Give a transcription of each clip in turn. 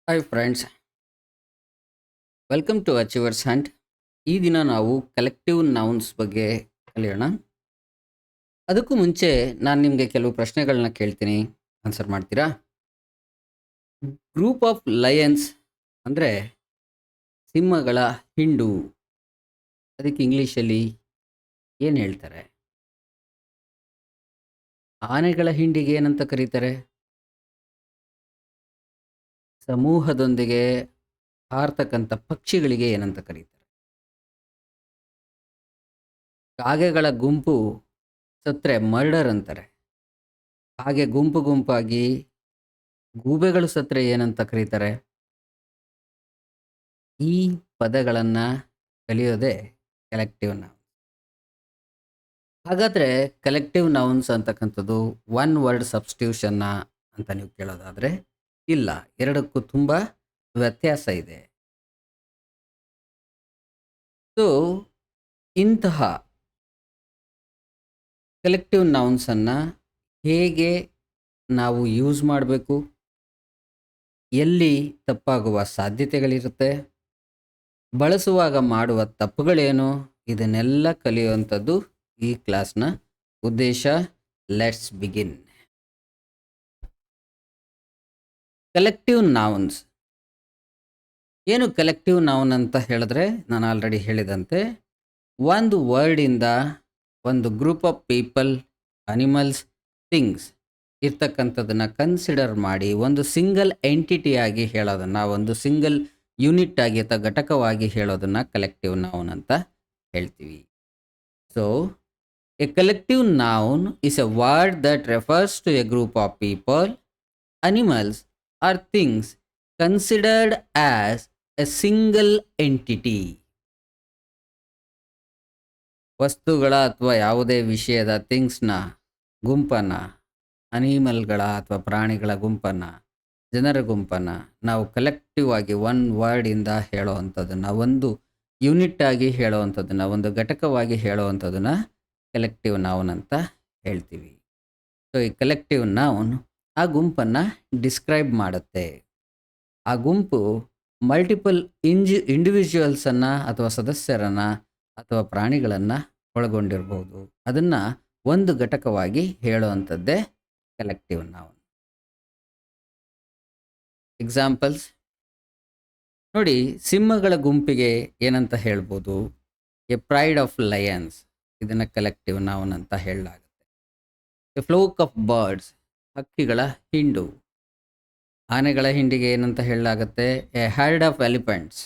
Hi friends, welcome to achievers hunt. ಈ ದಿನ ನಾವು ಕಲೆಕ್ಟಿವ್ ನೌನ್ಸ್ ಬಗ್ಗೆ ಕಲಿಯೋಣ. ಅದಕ್ಕೂ ಮುಂಚೆ ನಾನು ನಿಮಗೆ ಕೆಲವು ಪ್ರಶ್ನೆಗಳನ್ನ ಕೇಳ್ತೀನಿ, ಆನ್ಸರ್ ಮಾಡ್ತೀರಾ? ಗ್ರೂಪ್ ಆಫ್ ಲಯನ್ಸ್ ಅಂದರೆ ಸಿಂಹಗಳ ಹಿಂಡು, ಅದಕ್ಕೆ ಇಂಗ್ಲೀಷಲ್ಲಿ ಏನು ಹೇಳ್ತಾರೆ? ಆನೆಗಳ ಹಿಂಡಿಗೆ ಏನಂತ ಕರೀತಾರೆ? ಸಮೂಹದೊಂದಿಗೆ ಹಾರ್ತಕ್ಕಂಥ ಪಕ್ಷಿಗಳಿಗೆ ಏನಂತ ಕರೀತಾರೆ? ಕಾಗೆಗಳ ಗುಂಪು ಸತ್ರೆ ಮರ್ಡರ್ ಅಂತಾರೆ. ಹಾಗೆ ಗುಂಪು ಗುಂಪಾಗಿ ಗೂಬೆಗಳು ಸತ್ರೆ ಏನಂತ ಕರೀತಾರೆ? ಈ ಪದಗಳನ್ನು ಕಲಿಯೋದೇ ಕಲೆಕ್ಟಿವ್ ನೌನ್. ಹಾಗಾದರೆ ಕಲೆಕ್ಟಿವ್ ನೌನ್ಸ್ ಅಂತಕ್ಕಂಥದ್ದು ಒನ್ ವರ್ಡ್ ಸಬ್ಸ್ಟಿಟ್ಯೂಷನ್ನ ಅಂತ ನೀವು ಕೇಳೋದಾದರೆ ಇಲ್ಲ, ಎರಡಕ್ಕೂ ತುಂಬ ವ್ಯತ್ಯಾಸ ಇದೆ. ಸೊ ಇಂತಹ ಕಲೆಕ್ಟಿವ್ ನೌನ್ಸನ್ನು ಹೇಗೆ ನಾವು ಯೂಸ್ ಮಾಡಬೇಕು, ಎಲ್ಲಿ ತಪ್ಪಾಗುವ ಸಾಧ್ಯತೆಗಳಿರುತ್ತೆ, ಬಳಸುವಾಗ ಮಾಡುವ ತಪ್ಪುಗಳೇನು, ಇದನ್ನೆಲ್ಲ ಕಲಿಯುವಂಥದ್ದು ಈ ಕ್ಲಾಸ್ನ ಉದ್ದೇಶ. Let's begin. ಕಲೆಕ್ಟಿವ್ ನೌನ್ಸ್ ಏನು? ಕಲೆಕ್ಟಿವ್ ನೌನ್ ಅಂತ ಹೇಳಿದ್ರೆ ನಾನು ಆಲ್ರೆಡಿ ಹೇಳಿದಂತೆ ಒಂದು ವರ್ಡಿಂದ ಒಂದು group of people, animals, things ಇರ್ತಕ್ಕಂಥದ್ದನ್ನು ಕನ್ಸಿಡರ್ ಮಾಡಿ ಒಂದು ಸಿಂಗಲ್ ಎಂಟಿಟಿಯಾಗಿ ಹೇಳೋದನ್ನು, ಒಂದು ಸಿಂಗಲ್ ಯೂನಿಟ್ ಆಗಿ ಅಥವಾ ಘಟಕವಾಗಿ ಹೇಳೋದನ್ನು ಕಲೆಕ್ಟಿವ್ ನೌನ್ ಅಂತ ಹೇಳ್ತೀವಿ. So a collective noun is a word that refers to a group of people, animals or things considered as a single entity. ವಸ್ತುಗಳ ಅಥವಾ ಯಾವುದೇ ವಿಷಯದ, ಥಿಂಗ್ಸ್ನ ಗುಂಪನ್ನು, ಅನಿಮಲ್ಗಳ ಅಥವಾ ಪ್ರಾಣಿಗಳ ಗುಂಪನ್ನು, ಜನರ ಗುಂಪನ್ನು ನಾವು ಕಲೆಕ್ಟಿವ್ ಆಗಿ ಒನ್ ವರ್ಡಿಂದ ಹೇಳೋವಂಥದ್ದನ್ನು, ಒಂದು ಯೂನಿಟ್ ಆಗಿ ಹೇಳೋವಂಥದ್ದನ್ನು, ಒಂದು ಘಟಕವಾಗಿ ಹೇಳೋವಂಥದ್ದನ್ನು ಕಲೆಕ್ಟಿವ್ ನೌನ್ ಅಂತ ಹೇಳ್ತೀವಿ. ಸೊ ಈ ಕಲೆಕ್ಟಿವ್ ನೌನ್ ಆ ಗುಂಪನ್ನು ಡಿಸ್ಕ್ರೈಬ್ ಮಾಡುತ್ತೆ. ಆ ಗುಂಪು ಮಲ್ಟಿಪಲ್ ಇಂಡಿವಿಜುವಲ್ಸನ್ನು ಅಥವಾ ಸದಸ್ಯರನ್ನು ಅಥವಾ ಪ್ರಾಣಿಗಳನ್ನು ಒಳಗೊಂಡಿರ್ಬೋದು. ಅದನ್ನು ಒಂದು ಘಟಕವಾಗಿ ಹೇಳುವಂಥದ್ದೇ ಕಲೆಕ್ಟಿವ್ ನೌನ್. ಎಕ್ಸಾಂಪಲ್ಸ್ ನೋಡಿ, ಸಿಂಹಗಳ ಗುಂಪಿಗೆ ಏನಂತ ಹೇಳ್ಬೋದು? ಎ ಪ್ರೈಡ್ ಆಫ್ ಲಯನ್ಸ್, ಇದನ್ನು ಕಲೆಕ್ಟಿವ್ ನೌನ್ ಅಂತ ಹೇಳಲಾಗುತ್ತೆ. ಎ ಫ್ಲೋಕ್ ಆಫ್ ಬರ್ಡ್ಸ್, ಹಕ್ಕಿಗಳ ಹಿಂಡು. ಆನೆಗಳ ಹಿಂಡಿಗೆ ಏನಂತ ಹೇಳಲಾಗುತ್ತೆ? A herd of elephants.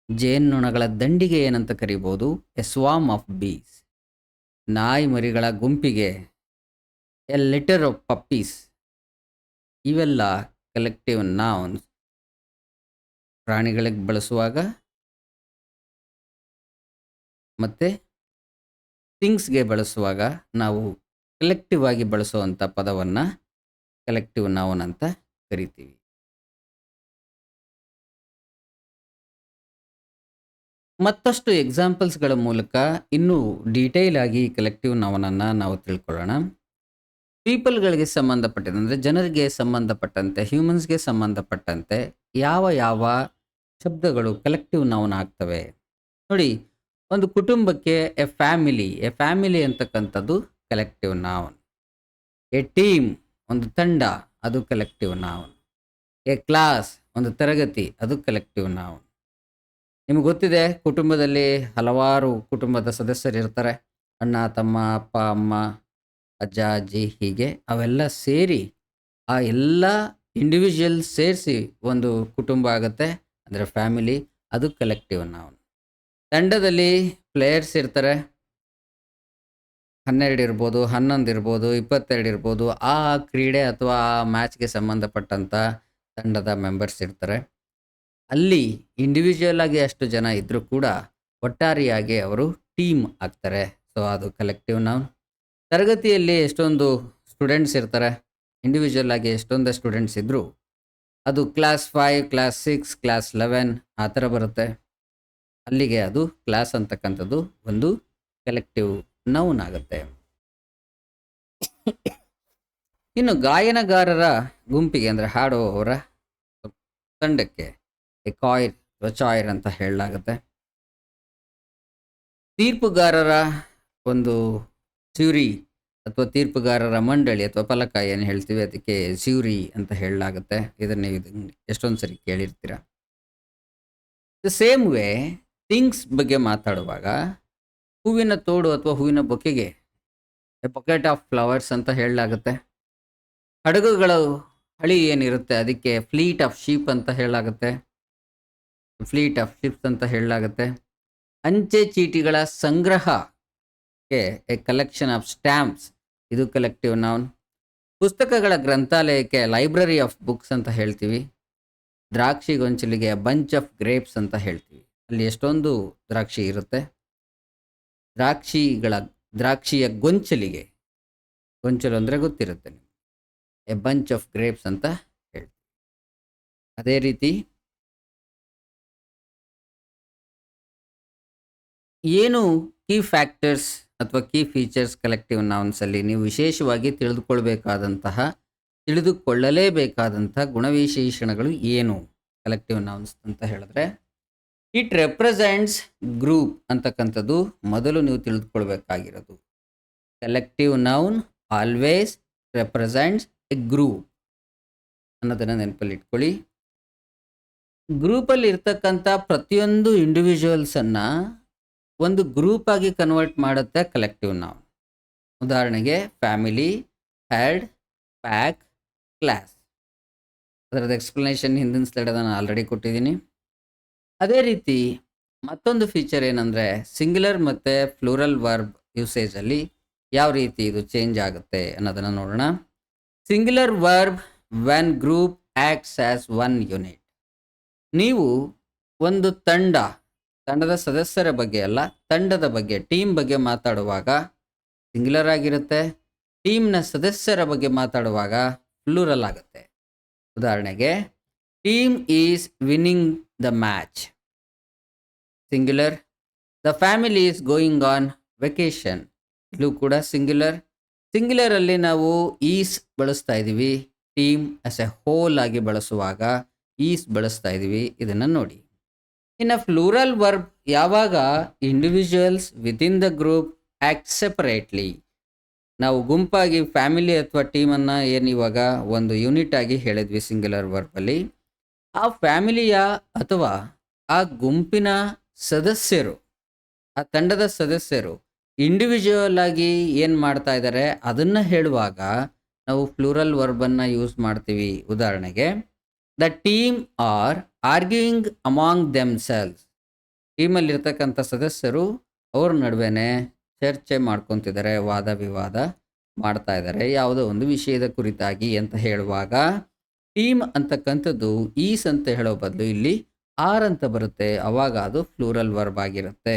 ಜೇನುನೊಣಗಳ ದಂಡಿಗೆ ಏನಂತ ಕರಿಬೋದು? A swarm of bees. ನಾಯಿ ಮರಿಗಳ ಗುಂಪಿಗೆ ಎ ಲಿಟರ್ ಆಫ್ ಪಪ್ಪೀಸ್. ಇವೆಲ್ಲ ಕಲೆಕ್ಟಿವ್ ನೌನ್ಸ್. ಪ್ರಾಣಿಗಳಿಗೆ ಬಳಸುವಾಗ ಮತ್ತು ಥಿಂಗ್ಸ್ಗೆ ಬಳಸುವಾಗ ನಾವು ಕಲೆಕ್ಟಿವ್ ಆಗಿ ಬಳಸುವಂಥ ಪದವನ್ನು ಕಲೆಕ್ಟಿವ್ ನೌನ್ ಅಂತ ಕರಿತೀವಿ. ಮತ್ತಷ್ಟು ಎಕ್ಸಾಂಪಲ್ಸ್ಗಳ ಮೂಲಕ ಇನ್ನೂ ಡೀಟೇಲ್ ಆಗಿ ಕಲೆಕ್ಟಿವ್ ನೌನನ್ನು ನಾವು ತಿಳ್ಕೊಳ್ಳೋಣ. ಪೀಪಲ್ಗಳಿಗೆ ಸಂಬಂಧಪಟ್ಟಿದೆ ಅಂದರೆ ಜನರಿಗೆ ಸಂಬಂಧಪಟ್ಟಂತೆ, ಹ್ಯೂಮನ್ಸ್ಗೆ ಸಂಬಂಧಪಟ್ಟಂತೆ ಯಾವ ಯಾವ ಶಬ್ದಗಳು ಕಲೆಕ್ಟಿವ್ ನೌನ್ ಆಗ್ತವೆ ನೋಡಿ. ಒಂದು ಕುಟುಂಬಕ್ಕೆ ಎ ಫ್ಯಾಮಿಲಿ ಅಂತಕ್ಕಂಥದ್ದು ಕಲೆಕ್ಟಿವ್ ನೌನ್. ಎ ಟೀಮ್, ಒಂದು ತಂಡ, ಅದು ಕಲೆಕ್ಟಿವ್ ನೌನ್. ಎ ಕ್ಲಾಸ್, ಒಂದು ತರಗತಿ, ಅದು ಕಲೆಕ್ಟಿವ್ ನೌನ್. ನಿಮಗೆ ಗೊತ್ತಿದೆ, ಕುಟುಂಬದಲ್ಲಿ ಹಲವಾರು ಕುಟುಂಬದ ಸದಸ್ಯರು ಇರ್ತಾರೆ. ಅಣ್ಣ, ತಮ್ಮ, ಅಪ್ಪ, ಅಮ್ಮ, ಅಜ್ಜ, ಅಜ್ಜಿ, ಹೀಗೆ ಅವೆಲ್ಲ ಸೇರಿ ಆ ಎಲ್ಲ ಇಂಡಿವಿಜುವಲ್ ಸೇರಿಸಿ ಒಂದು ಕುಟುಂಬ ಆಗುತ್ತೆ, ಅಂದರೆ ಫ್ಯಾಮಿಲಿ, ಅದು ಕಲೆಕ್ಟಿವ್ ನೌನ್. ತಂಡದಲ್ಲಿ ಪ್ಲೇಯರ್ಸ್ ಇರ್ತಾರೆ, 12 ಇರ್ಬೋದು, 11 ಇರ್ಬೋದು, 22 ಇರ್ಬೋದು. ಆ ಕ್ರೀಡೆ ಅಥವಾ ಆ ಮ್ಯಾಚ್ಗೆ ಸಂಬಂಧಪಟ್ಟಂಥ ತಂಡದ ಮೆಂಬರ್ಸ್ ಇರ್ತಾರೆ. ಅಲ್ಲಿ ಇಂಡಿವಿಜುವಲ್ ಆಗಿ ಅಷ್ಟು ಜನ ಇದ್ದರೂ ಕೂಡ ಒಟ್ಟಾರೆಯಾಗಿ ಅವರು ಟೀಮ್ ಆಗ್ತಾರೆ. ಸೊ ಅದು ಕಲೆಕ್ಟಿವ್ ನೌನ್. ತರಗತಿಯಲ್ಲಿ ಎಷ್ಟೊಂದು ಸ್ಟೂಡೆಂಟ್ಸ್ ಇರ್ತಾರೆ, ಇಂಡಿವಿಜುವಲ್ ಆಗಿ ಎಷ್ಟೊಂದು ಸ್ಟೂಡೆಂಟ್ಸ್ ಇದ್ದರೂ ಅದು ಕ್ಲಾಸ್ 5, ಕ್ಲಾಸ್ 6, ಕ್ಲಾಸ್ 11 ಆ ಥರ ಬರುತ್ತೆ. ಅಲ್ಲಿಗೆ ಅದು ಕ್ಲಾಸ್ ಅಂತಕ್ಕಂಥದ್ದು ಒಂದು ಕಲೆಕ್ಟಿವ್ ನೌನ್ ಆಗುತ್ತೆ. ಇನ್ನು ಗಾಯನಗಾರರ ಗುಂಪಿಗೆ ಅಂದರೆ ಹಾಡುವವರ ತಂಡಕ್ಕೆ ಎ ಕಾಯಿರ್ ಅಥವಾ ಚಾಯ್ರ್ ಅಂತ ಹೇಳಲಾಗುತ್ತೆ. ತೀರ್ಪುಗಾರರ ಒಂದು ಜ್ಯೂರಿ ಅಥವಾ ತೀರ್ಪುಗಾರರ ಮಂಡಳಿ ಅಥವಾ ಫಲಕ ಏನು ಹೇಳ್ತೀವಿ ಅದಕ್ಕೆ ಜ್ಯೂರಿ ಅಂತ ಹೇಳಲಾಗುತ್ತೆ. ಇದನ್ನು ಎಷ್ಟೊಂದು ಸರಿ ಕೇಳಿರ್ತೀರ. ದ ಸೇಮ್ ವೇ ಥಿಂಗ್ಸ್ ಬಗ್ಗೆ ಮಾತಾಡುವಾಗ ಹೂವಿನ ತೋಡು ಅಥವಾ ಹೂವಿನ ಬೊಕ್ಕೆಗೆ ಎ ಬಕೆಟ್ ಆಫ್ ಫ್ಲವರ್ಸ್ ಅಂತ ಹೇಳಲಾಗುತ್ತೆ. ಹಡಗುಗಳು ಹಳಿ ಏನಿರುತ್ತೆ ಅದಕ್ಕೆ ಫ್ಲೀಟ್ ಆಫ್ ಶೀಪ್ ಅಂತ ಹೇಳಲಾಗುತ್ತೆ. ಫ್ಲೀಟ್ ಆಫ್ ಶಿಪ್ಸ್ ಅಂತ ಹೇಳಲಾಗುತ್ತೆ. ಅಂಚೆ ಚೀಟಿಗಳ ಸಂಗ್ರಹಕ್ಕೆ ಎ ಕಲೆಕ್ಷನ್ ಆಫ್ ಸ್ಟ್ಯಾಂಪ್ಸ್, ಇದು ಕಲೆಕ್ಟಿವ್ ನೌನ್. ಪುಸ್ತಕಗಳ ಗ್ರಂಥಾಲಯಕ್ಕೆ ಲೈಬ್ರರಿ ಆಫ್ ಬುಕ್ಸ್ ಅಂತ ಹೇಳ್ತೀವಿ. ದ್ರಾಕ್ಷಿ ಗೊಂಚಲಿಗೆ ಬಂಚ್ ಆಫ್ ಗ್ರೇಪ್ಸ್ ಅಂತ ಹೇಳ್ತೀವಿ. ಅಲ್ಲಿ ಎಷ್ಟೊಂದು ದ್ರಾಕ್ಷಿ ಇರುತ್ತೆ. ದ್ರಾಕ್ಷಿಯ ಗೊಂಚಲಿಗೆ, ಗೊಂಚಲು ಅಂದರೆ ಗೊತ್ತಿರುತ್ತೆ ನಿಮಗೆ, ಎ ಬಂಚ್ ಆಫ್ ಗ್ರೇಪ್ಸ್ ಅಂತ ಹೇಳ್ತೀವಿ. ಅದೇ ರೀತಿ ಏನು ಕೀ ಫ್ಯಾಕ್ಟರ್ಸ್ ಅಥವಾ ಕೀ ಫೀಚರ್ಸ್ ಕಲೆಕ್ಟಿವ್ ನೌನ್ಸಲ್ಲಿ ನೀವು ವಿಶೇಷವಾಗಿ ತಿಳಿದುಕೊಳ್ಳಲೇಬೇಕಾದಂಥ ಗುಣವಿಶೇಷಣಗಳು ಏನು ಕಲೆಕ್ಟಿವ್ ನೌನ್ಸ್ ಅಂತ ಹೇಳಿದ್ರೆ, ಇಟ್ ರೆಪ್ರೆಸೆಂಟ್ಸ್ ಗ್ರೂಪ್ ಅಂತಕ್ಕಂಥದ್ದು ಮೊದಲು ನೀವು ತಿಳಿದುಕೊಳ್ಬೇಕಾಗಿರೋದು. Collective noun always represents a group ಅನ್ನೋದನ್ನು ನೆನಪಲ್ಲಿ ಇಟ್ಕೊಳ್ಳಿ. ಗ್ರೂಪಲ್ಲಿ ಇರ್ತಕ್ಕಂಥ ಪ್ರತಿಯೊಂದು ಇಂಡಿವಿಜುವಲ್ಸನ್ನು ಒಂದು ಗ್ರೂಪ್ ಆಗಿ ಕನ್ವರ್ಟ್ ಮಾಡುತ್ತೆ ಕಲೆಕ್ಟಿವ್ ನೌನ್. ಉದಾಹರಣೆಗೆ ಫ್ಯಾಮಿಲಿ, ಹೆಡ್, ಪ್ಯಾಕ್, ಕ್ಲಾಸ್. ಅದರದ್ದು ಎಕ್ಸ್ಪ್ಲನೇಷನ್ ಹಿಂದಿನ ಸ್ಲೈಡ್ ನಾನು ಆಲ್ರೆಡಿ ಕೊಟ್ಟಿದ್ದೀನಿ. ಅದೇ ರೀತಿ ಮತ್ತೊಂದು ಫೀಚರ್ ಏನಂದರೆ ಸಿಂಗ್ಯುಲರ್ ಮತ್ತು ಫ್ಲೂರಲ್ ವರ್ಬ್ ಯೂಸೇಜಲ್ಲಿ ಯಾವ ರೀತಿ ಇದು ಚೇಂಜ್ ಆಗುತ್ತೆ ಅನ್ನೋದನ್ನು ನೋಡೋಣ. Singular verb when group acts as one unit. ನೀವು ಒಂದು ತಂಡದ ಸದಸ್ಯರ ಬಗ್ಗೆ ಅಲ್ಲ, ತಂಡದ ಬಗ್ಗೆ, ಟೀಮ್ ಬಗ್ಗೆ ಮಾತಾಡುವಾಗ ಸಿಂಗ್ಯುಲರ್ ಆಗಿರುತ್ತೆ. ಟೀಮ್ನ ಸದಸ್ಯರ ಬಗ್ಗೆ ಮಾತಾಡುವಾಗ ಫ್ಲೂರಲ್ ಆಗುತ್ತೆ. ಉದಾಹರಣೆಗೆ team is winning the match, singular. The family is going on vacation, ಇಲ್ಲೂ ಕೂಡ ಸಿಂಗ್ಯುಲರ್. ಸಿಂಗ್ಯುಲರಲ್ಲಿ ನಾವು ಈಸ್ ಬಳಸ್ತಾ ಇದ್ದೀವಿ, ಟೀಮ್ ಆಸ್ ಎ ಹೋಲ್ ಆಗಿ ಬಳಸುವಾಗ ಈಸ್ ಬಳಸ್ತಾ ಇದ್ದೀವಿ. ಇದನ್ನು ನೋಡಿ. ಇನ್ನು ಫ್ಲೂರಲ್ ವರ್ಬ್ ಯಾವಾಗ individuals within the group act separately. ನಾವು ಗುಂಪಾಗಿ ಫ್ಯಾಮಿಲಿ ಅಥವಾ ಟೀಮನ್ನು ಏನು ಇವಾಗ ಒಂದು ಯೂನಿಟ್ ಆಗಿ ಹೇಳಿದ್ವಿ ಸಿಂಗ್ಯುಲರ್ ವರ್ಬಲ್ಲಿ. ಆ ಫ್ಯಾಮಿಲಿಯ ಅಥವಾ ಆ ಗುಂಪಿನ ಸದಸ್ಯರು, ಆ ತಂಡದ ಸದಸ್ಯರು ಇಂಡಿವಿಜುವಲ್ ಆಗಿ ಏನು ಮಾಡ್ತಾ ಇದ್ದಾರೆ ಅದನ್ನು ಹೇಳುವಾಗ ನಾವು ಫ್ಲೂರಲ್ ವರ್ಬನ್ನು ಯೂಸ್ ಮಾಡ್ತೀವಿ. ಉದಾಹರಣೆಗೆ the team are arguing among themselves. ಟೀಮಲ್ಲಿರ್ತಕ್ಕಂಥ ಸದಸ್ಯರು ಅವ್ರ ನಡುವೆನೇ ಚರ್ಚೆ ಮಾಡ್ಕೊತಿದ್ದಾರೆ, ವಾದ ವಿವಾದ ಮಾಡ್ತಾ ಇದ್ದಾರೆ ಯಾವುದೋ ಒಂದು ವಿಷಯದ ಕುರಿತಾಗಿ ಅಂತ ಹೇಳುವಾಗ ಟೀಮ್ ಅಂತಕ್ಕಂಥದ್ದು ಈಸ್ ಅಂತ ಹೇಳೋ ಬದಲು ಇಲ್ಲಿ ಆರ್ ಅಂತ ಬರುತ್ತೆ. ಅವಾಗ ಅದು ಫ್ಲೂರಲ್ ವರ್ಬ್ ಆಗಿರುತ್ತೆ.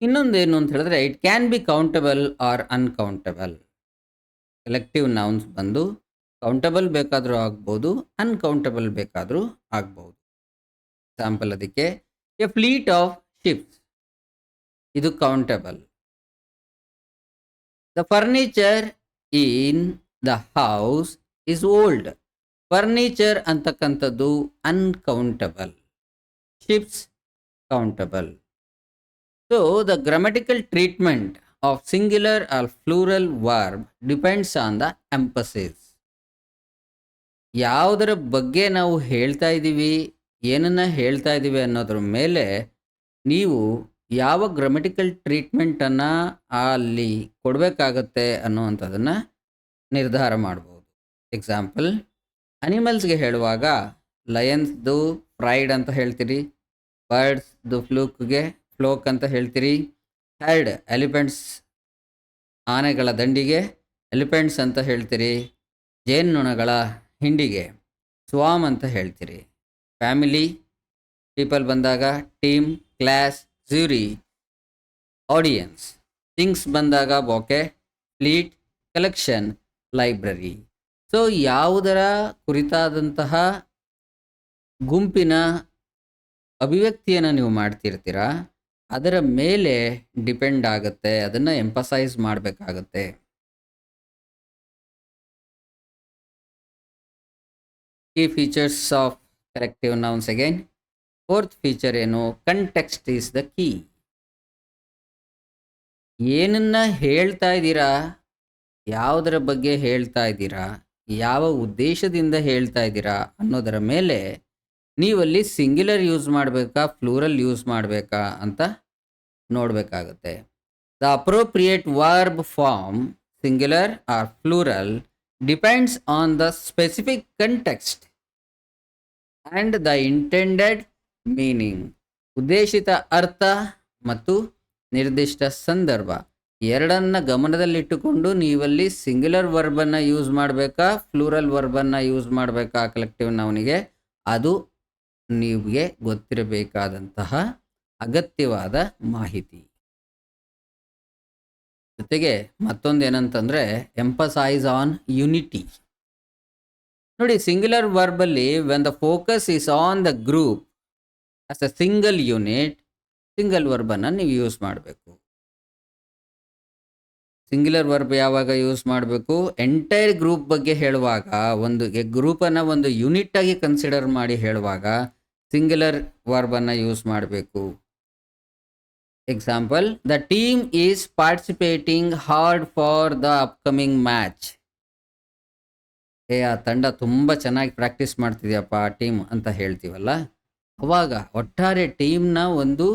ಇನ್ನೊಂದೇನು ಅಂತ ಹೇಳಿದ್ರೆ it can be countable or uncountable. Collective nouns ಬಂದು ಕೌಂಟಬಲ್ ಬೇಕಾದರೂ ಆಗ್ಬೋದು, ಅನ್ಕೌಂಟಬಲ್ ಬೇಕಾದರೂ ಆಗ್ಬೋದು. ಎಕ್ಸಾಂಪಲ್ ಅದಕ್ಕೆ ಎ ಫ್ಲೀಟ್ ಆಫ್ ಶಿಪ್ಸ್, ಇದು countable. The furniture in the house is old. Furniture ಅಂತಕ್ಕಂಥದ್ದು uncountable, ships countable. So the grammatical treatment of singular or plural verb depends on the emphasis. ಯಾವುದರ ಬಗ್ಗೆ ನಾವು ಹೇಳ್ತಾ ಇದ್ದೀವಿ, ಏನನ್ನು ಹೇಳ್ತಾ ಇದ್ದೀವಿ ಅನ್ನೋದ್ರ ಮೇಲೆ ನೀವು ಯಾವ ಗ್ರಾಮಟಿಕಲ್ ಟ್ರೀಟ್ಮೆಂಟನ್ನು ಅಲ್ಲಿ ಕೊಡಬೇಕಾಗತ್ತೆ ಅನ್ನೋವಂಥದ್ದನ್ನು ನಿರ್ಧಾರ ಮಾಡ್ಬೋದು. ಎಕ್ಸಾಂಪಲ್, ಅನಿಮಲ್ಸ್ಗೆ ಹೇಳುವಾಗ ಲಯನ್ಸ್ದು ಪ್ರೈಡ್ ಅಂತ ಹೇಳ್ತೀರಿ, ಬರ್ಡ್ಸ್ದು ಫ್ಲೋಕ್ ಅಂತ ಹೇಳ್ತೀರಿ. ಹೆಡ್ ಎಲಿಫೆಂಟ್ಸ್, ಆನೆಗಳ ದಂಡಿಗೆ ಎಲಿಫೆಂಟ್ಸ್ ಅಂತ ಹೇಳ್ತೀರಿ. ಜೇನುನೊಣಗಳ ಹಿಂಡಿಗೆ ಸ್ವಾಮ್ ಅಂತ ಹೇಳ್ತೀರಿ. ಫ್ಯಾಮಿಲಿ ಪೀಪಲ್ ಬಂದಾಗ team, class, jury, audience. Things ಬಂದಾಗ bouquet, fleet, collection, library. So ಯಾವುದರ ಕುರಿತಾದಂತಹ ಗುಂಪಿನ ಅಭಿವ್ಯಕ್ತಿಯನ್ನು ನೀವು ಮಾಡ್ತಿರ್ತೀರಾ ಅದರ ಮೇಲೆ ಡಿಪೆಂಡ್ ಆಗುತ್ತೆ, ಅದನ್ನು ಎಂಫಸೈಸ್ ಮಾಡಬೇಕಾಗುತ್ತೆ. Key features of collective nouns again. Fourth feature ಏನು? Context is the key. ಏನನ್ನ ಹೇಳ್ತಾ ಇದ್ದೀರಾ, ಯಾವುದರ ಬಗ್ಗೆ ಹೇಳ್ತಾ ಇದ್ದೀರಾ, ಯಾವ ಉದ್ದೇಶದಿಂದ ಹೇಳ್ತಾ ಇದ್ದೀರಾ ಅನ್ನೋದರ ಮೇಲೆ ನೀವಲ್ಲಿ ಸಿಂಗ್ಯುಲರ್ ಯೂಸ್ ಮಾಡಬೇಕಾ ಪ್ಲೂರಲ್ ಯೂಸ್ ಮಾಡಬೇಕಾ ಅಂತ ನೋಡಬೇಕಾಗುತ್ತೆ. The appropriate verb form singular or plural depends on the specific context and the intended meaning. ಉದ್ದೇಶಿತ ಅರ್ಥ ಮತ್ತು ನಿರ್ದಿಷ್ಟ ಸಂದರ್ಭ ಎರಡನ್ನ ಗಮನದಲ್ಲಿಟ್ಟುಕೊಂಡು ನೀವಲ್ಲಿ ಸಿಂಗ್ಯುಲರ್ ವರ್ಬನ್ನು ಯೂಸ್ ಮಾಡಬೇಕಾ ಪ್ಲೂರಲ್ ವರ್ಬನ್ನು ಯೂಸ್ ಮಾಡಬೇಕಾ ಕಲೆಕ್ಟಿವ್ ನೌನಿಗೆ, ಅದು ನಿಮಗೆ ಗೊತ್ತಿರಬೇಕಾದಂತಹ ಅಗತ್ಯವಾದ ಮಾಹಿತಿ. ಜೊತೆಗೆ ಮತ್ತೊಂದು ಏನಂತಂದರೆ ಎಂಫಸೈಸ್ ಆನ್ ಯುನಿಟಿ. ನೋಡಿ, ಸಿಂಗ್ಯುಲರ್ ವರ್ಬಲ್ಲಿ when the focus is on the group as a single unit, single ವರ್ಬನ್ನು ನೀವು ಯೂಸ್ ಮಾಡಬೇಕು. ಸಿಂಗ್ಯುಲರ್ ವರ್ಬ್ ಯಾವಾಗ ಯೂಸ್ ಮಾಡಬೇಕು? ಎಂಟೈರ್ ಗ್ರೂಪ್ ಬಗ್ಗೆ ಹೇಳುವಾಗ, ಒಂದು ಗ್ರೂಪನ್ನು ಒಂದು ಯೂನಿಟ್ ಆಗಿ ಕನ್ಸಿಡರ್ ಮಾಡಿ ಹೇಳುವಾಗ ಸಿಂಗ್ಯುಲರ್ ವರ್ಬನ್ನು ಯೂಸ್ ಮಾಡಬೇಕು. Example, the team is participating hard for the upcoming match. ಆ ತಂಡ ತುಂಬ ಚೆನ್ನಾಗಿ ಪ್ರಾಕ್ಟೀಸ್ ಮಾಡ್ತಿದೆಯಪ್ಪ ಟೀಮ್ ಅಂತ ಹೇಳ್ತೀವಲ್ಲ, ಅವಾಗ ಒಟ್ಟಾರೆ ಟೀಮ್ನ ಒಂದು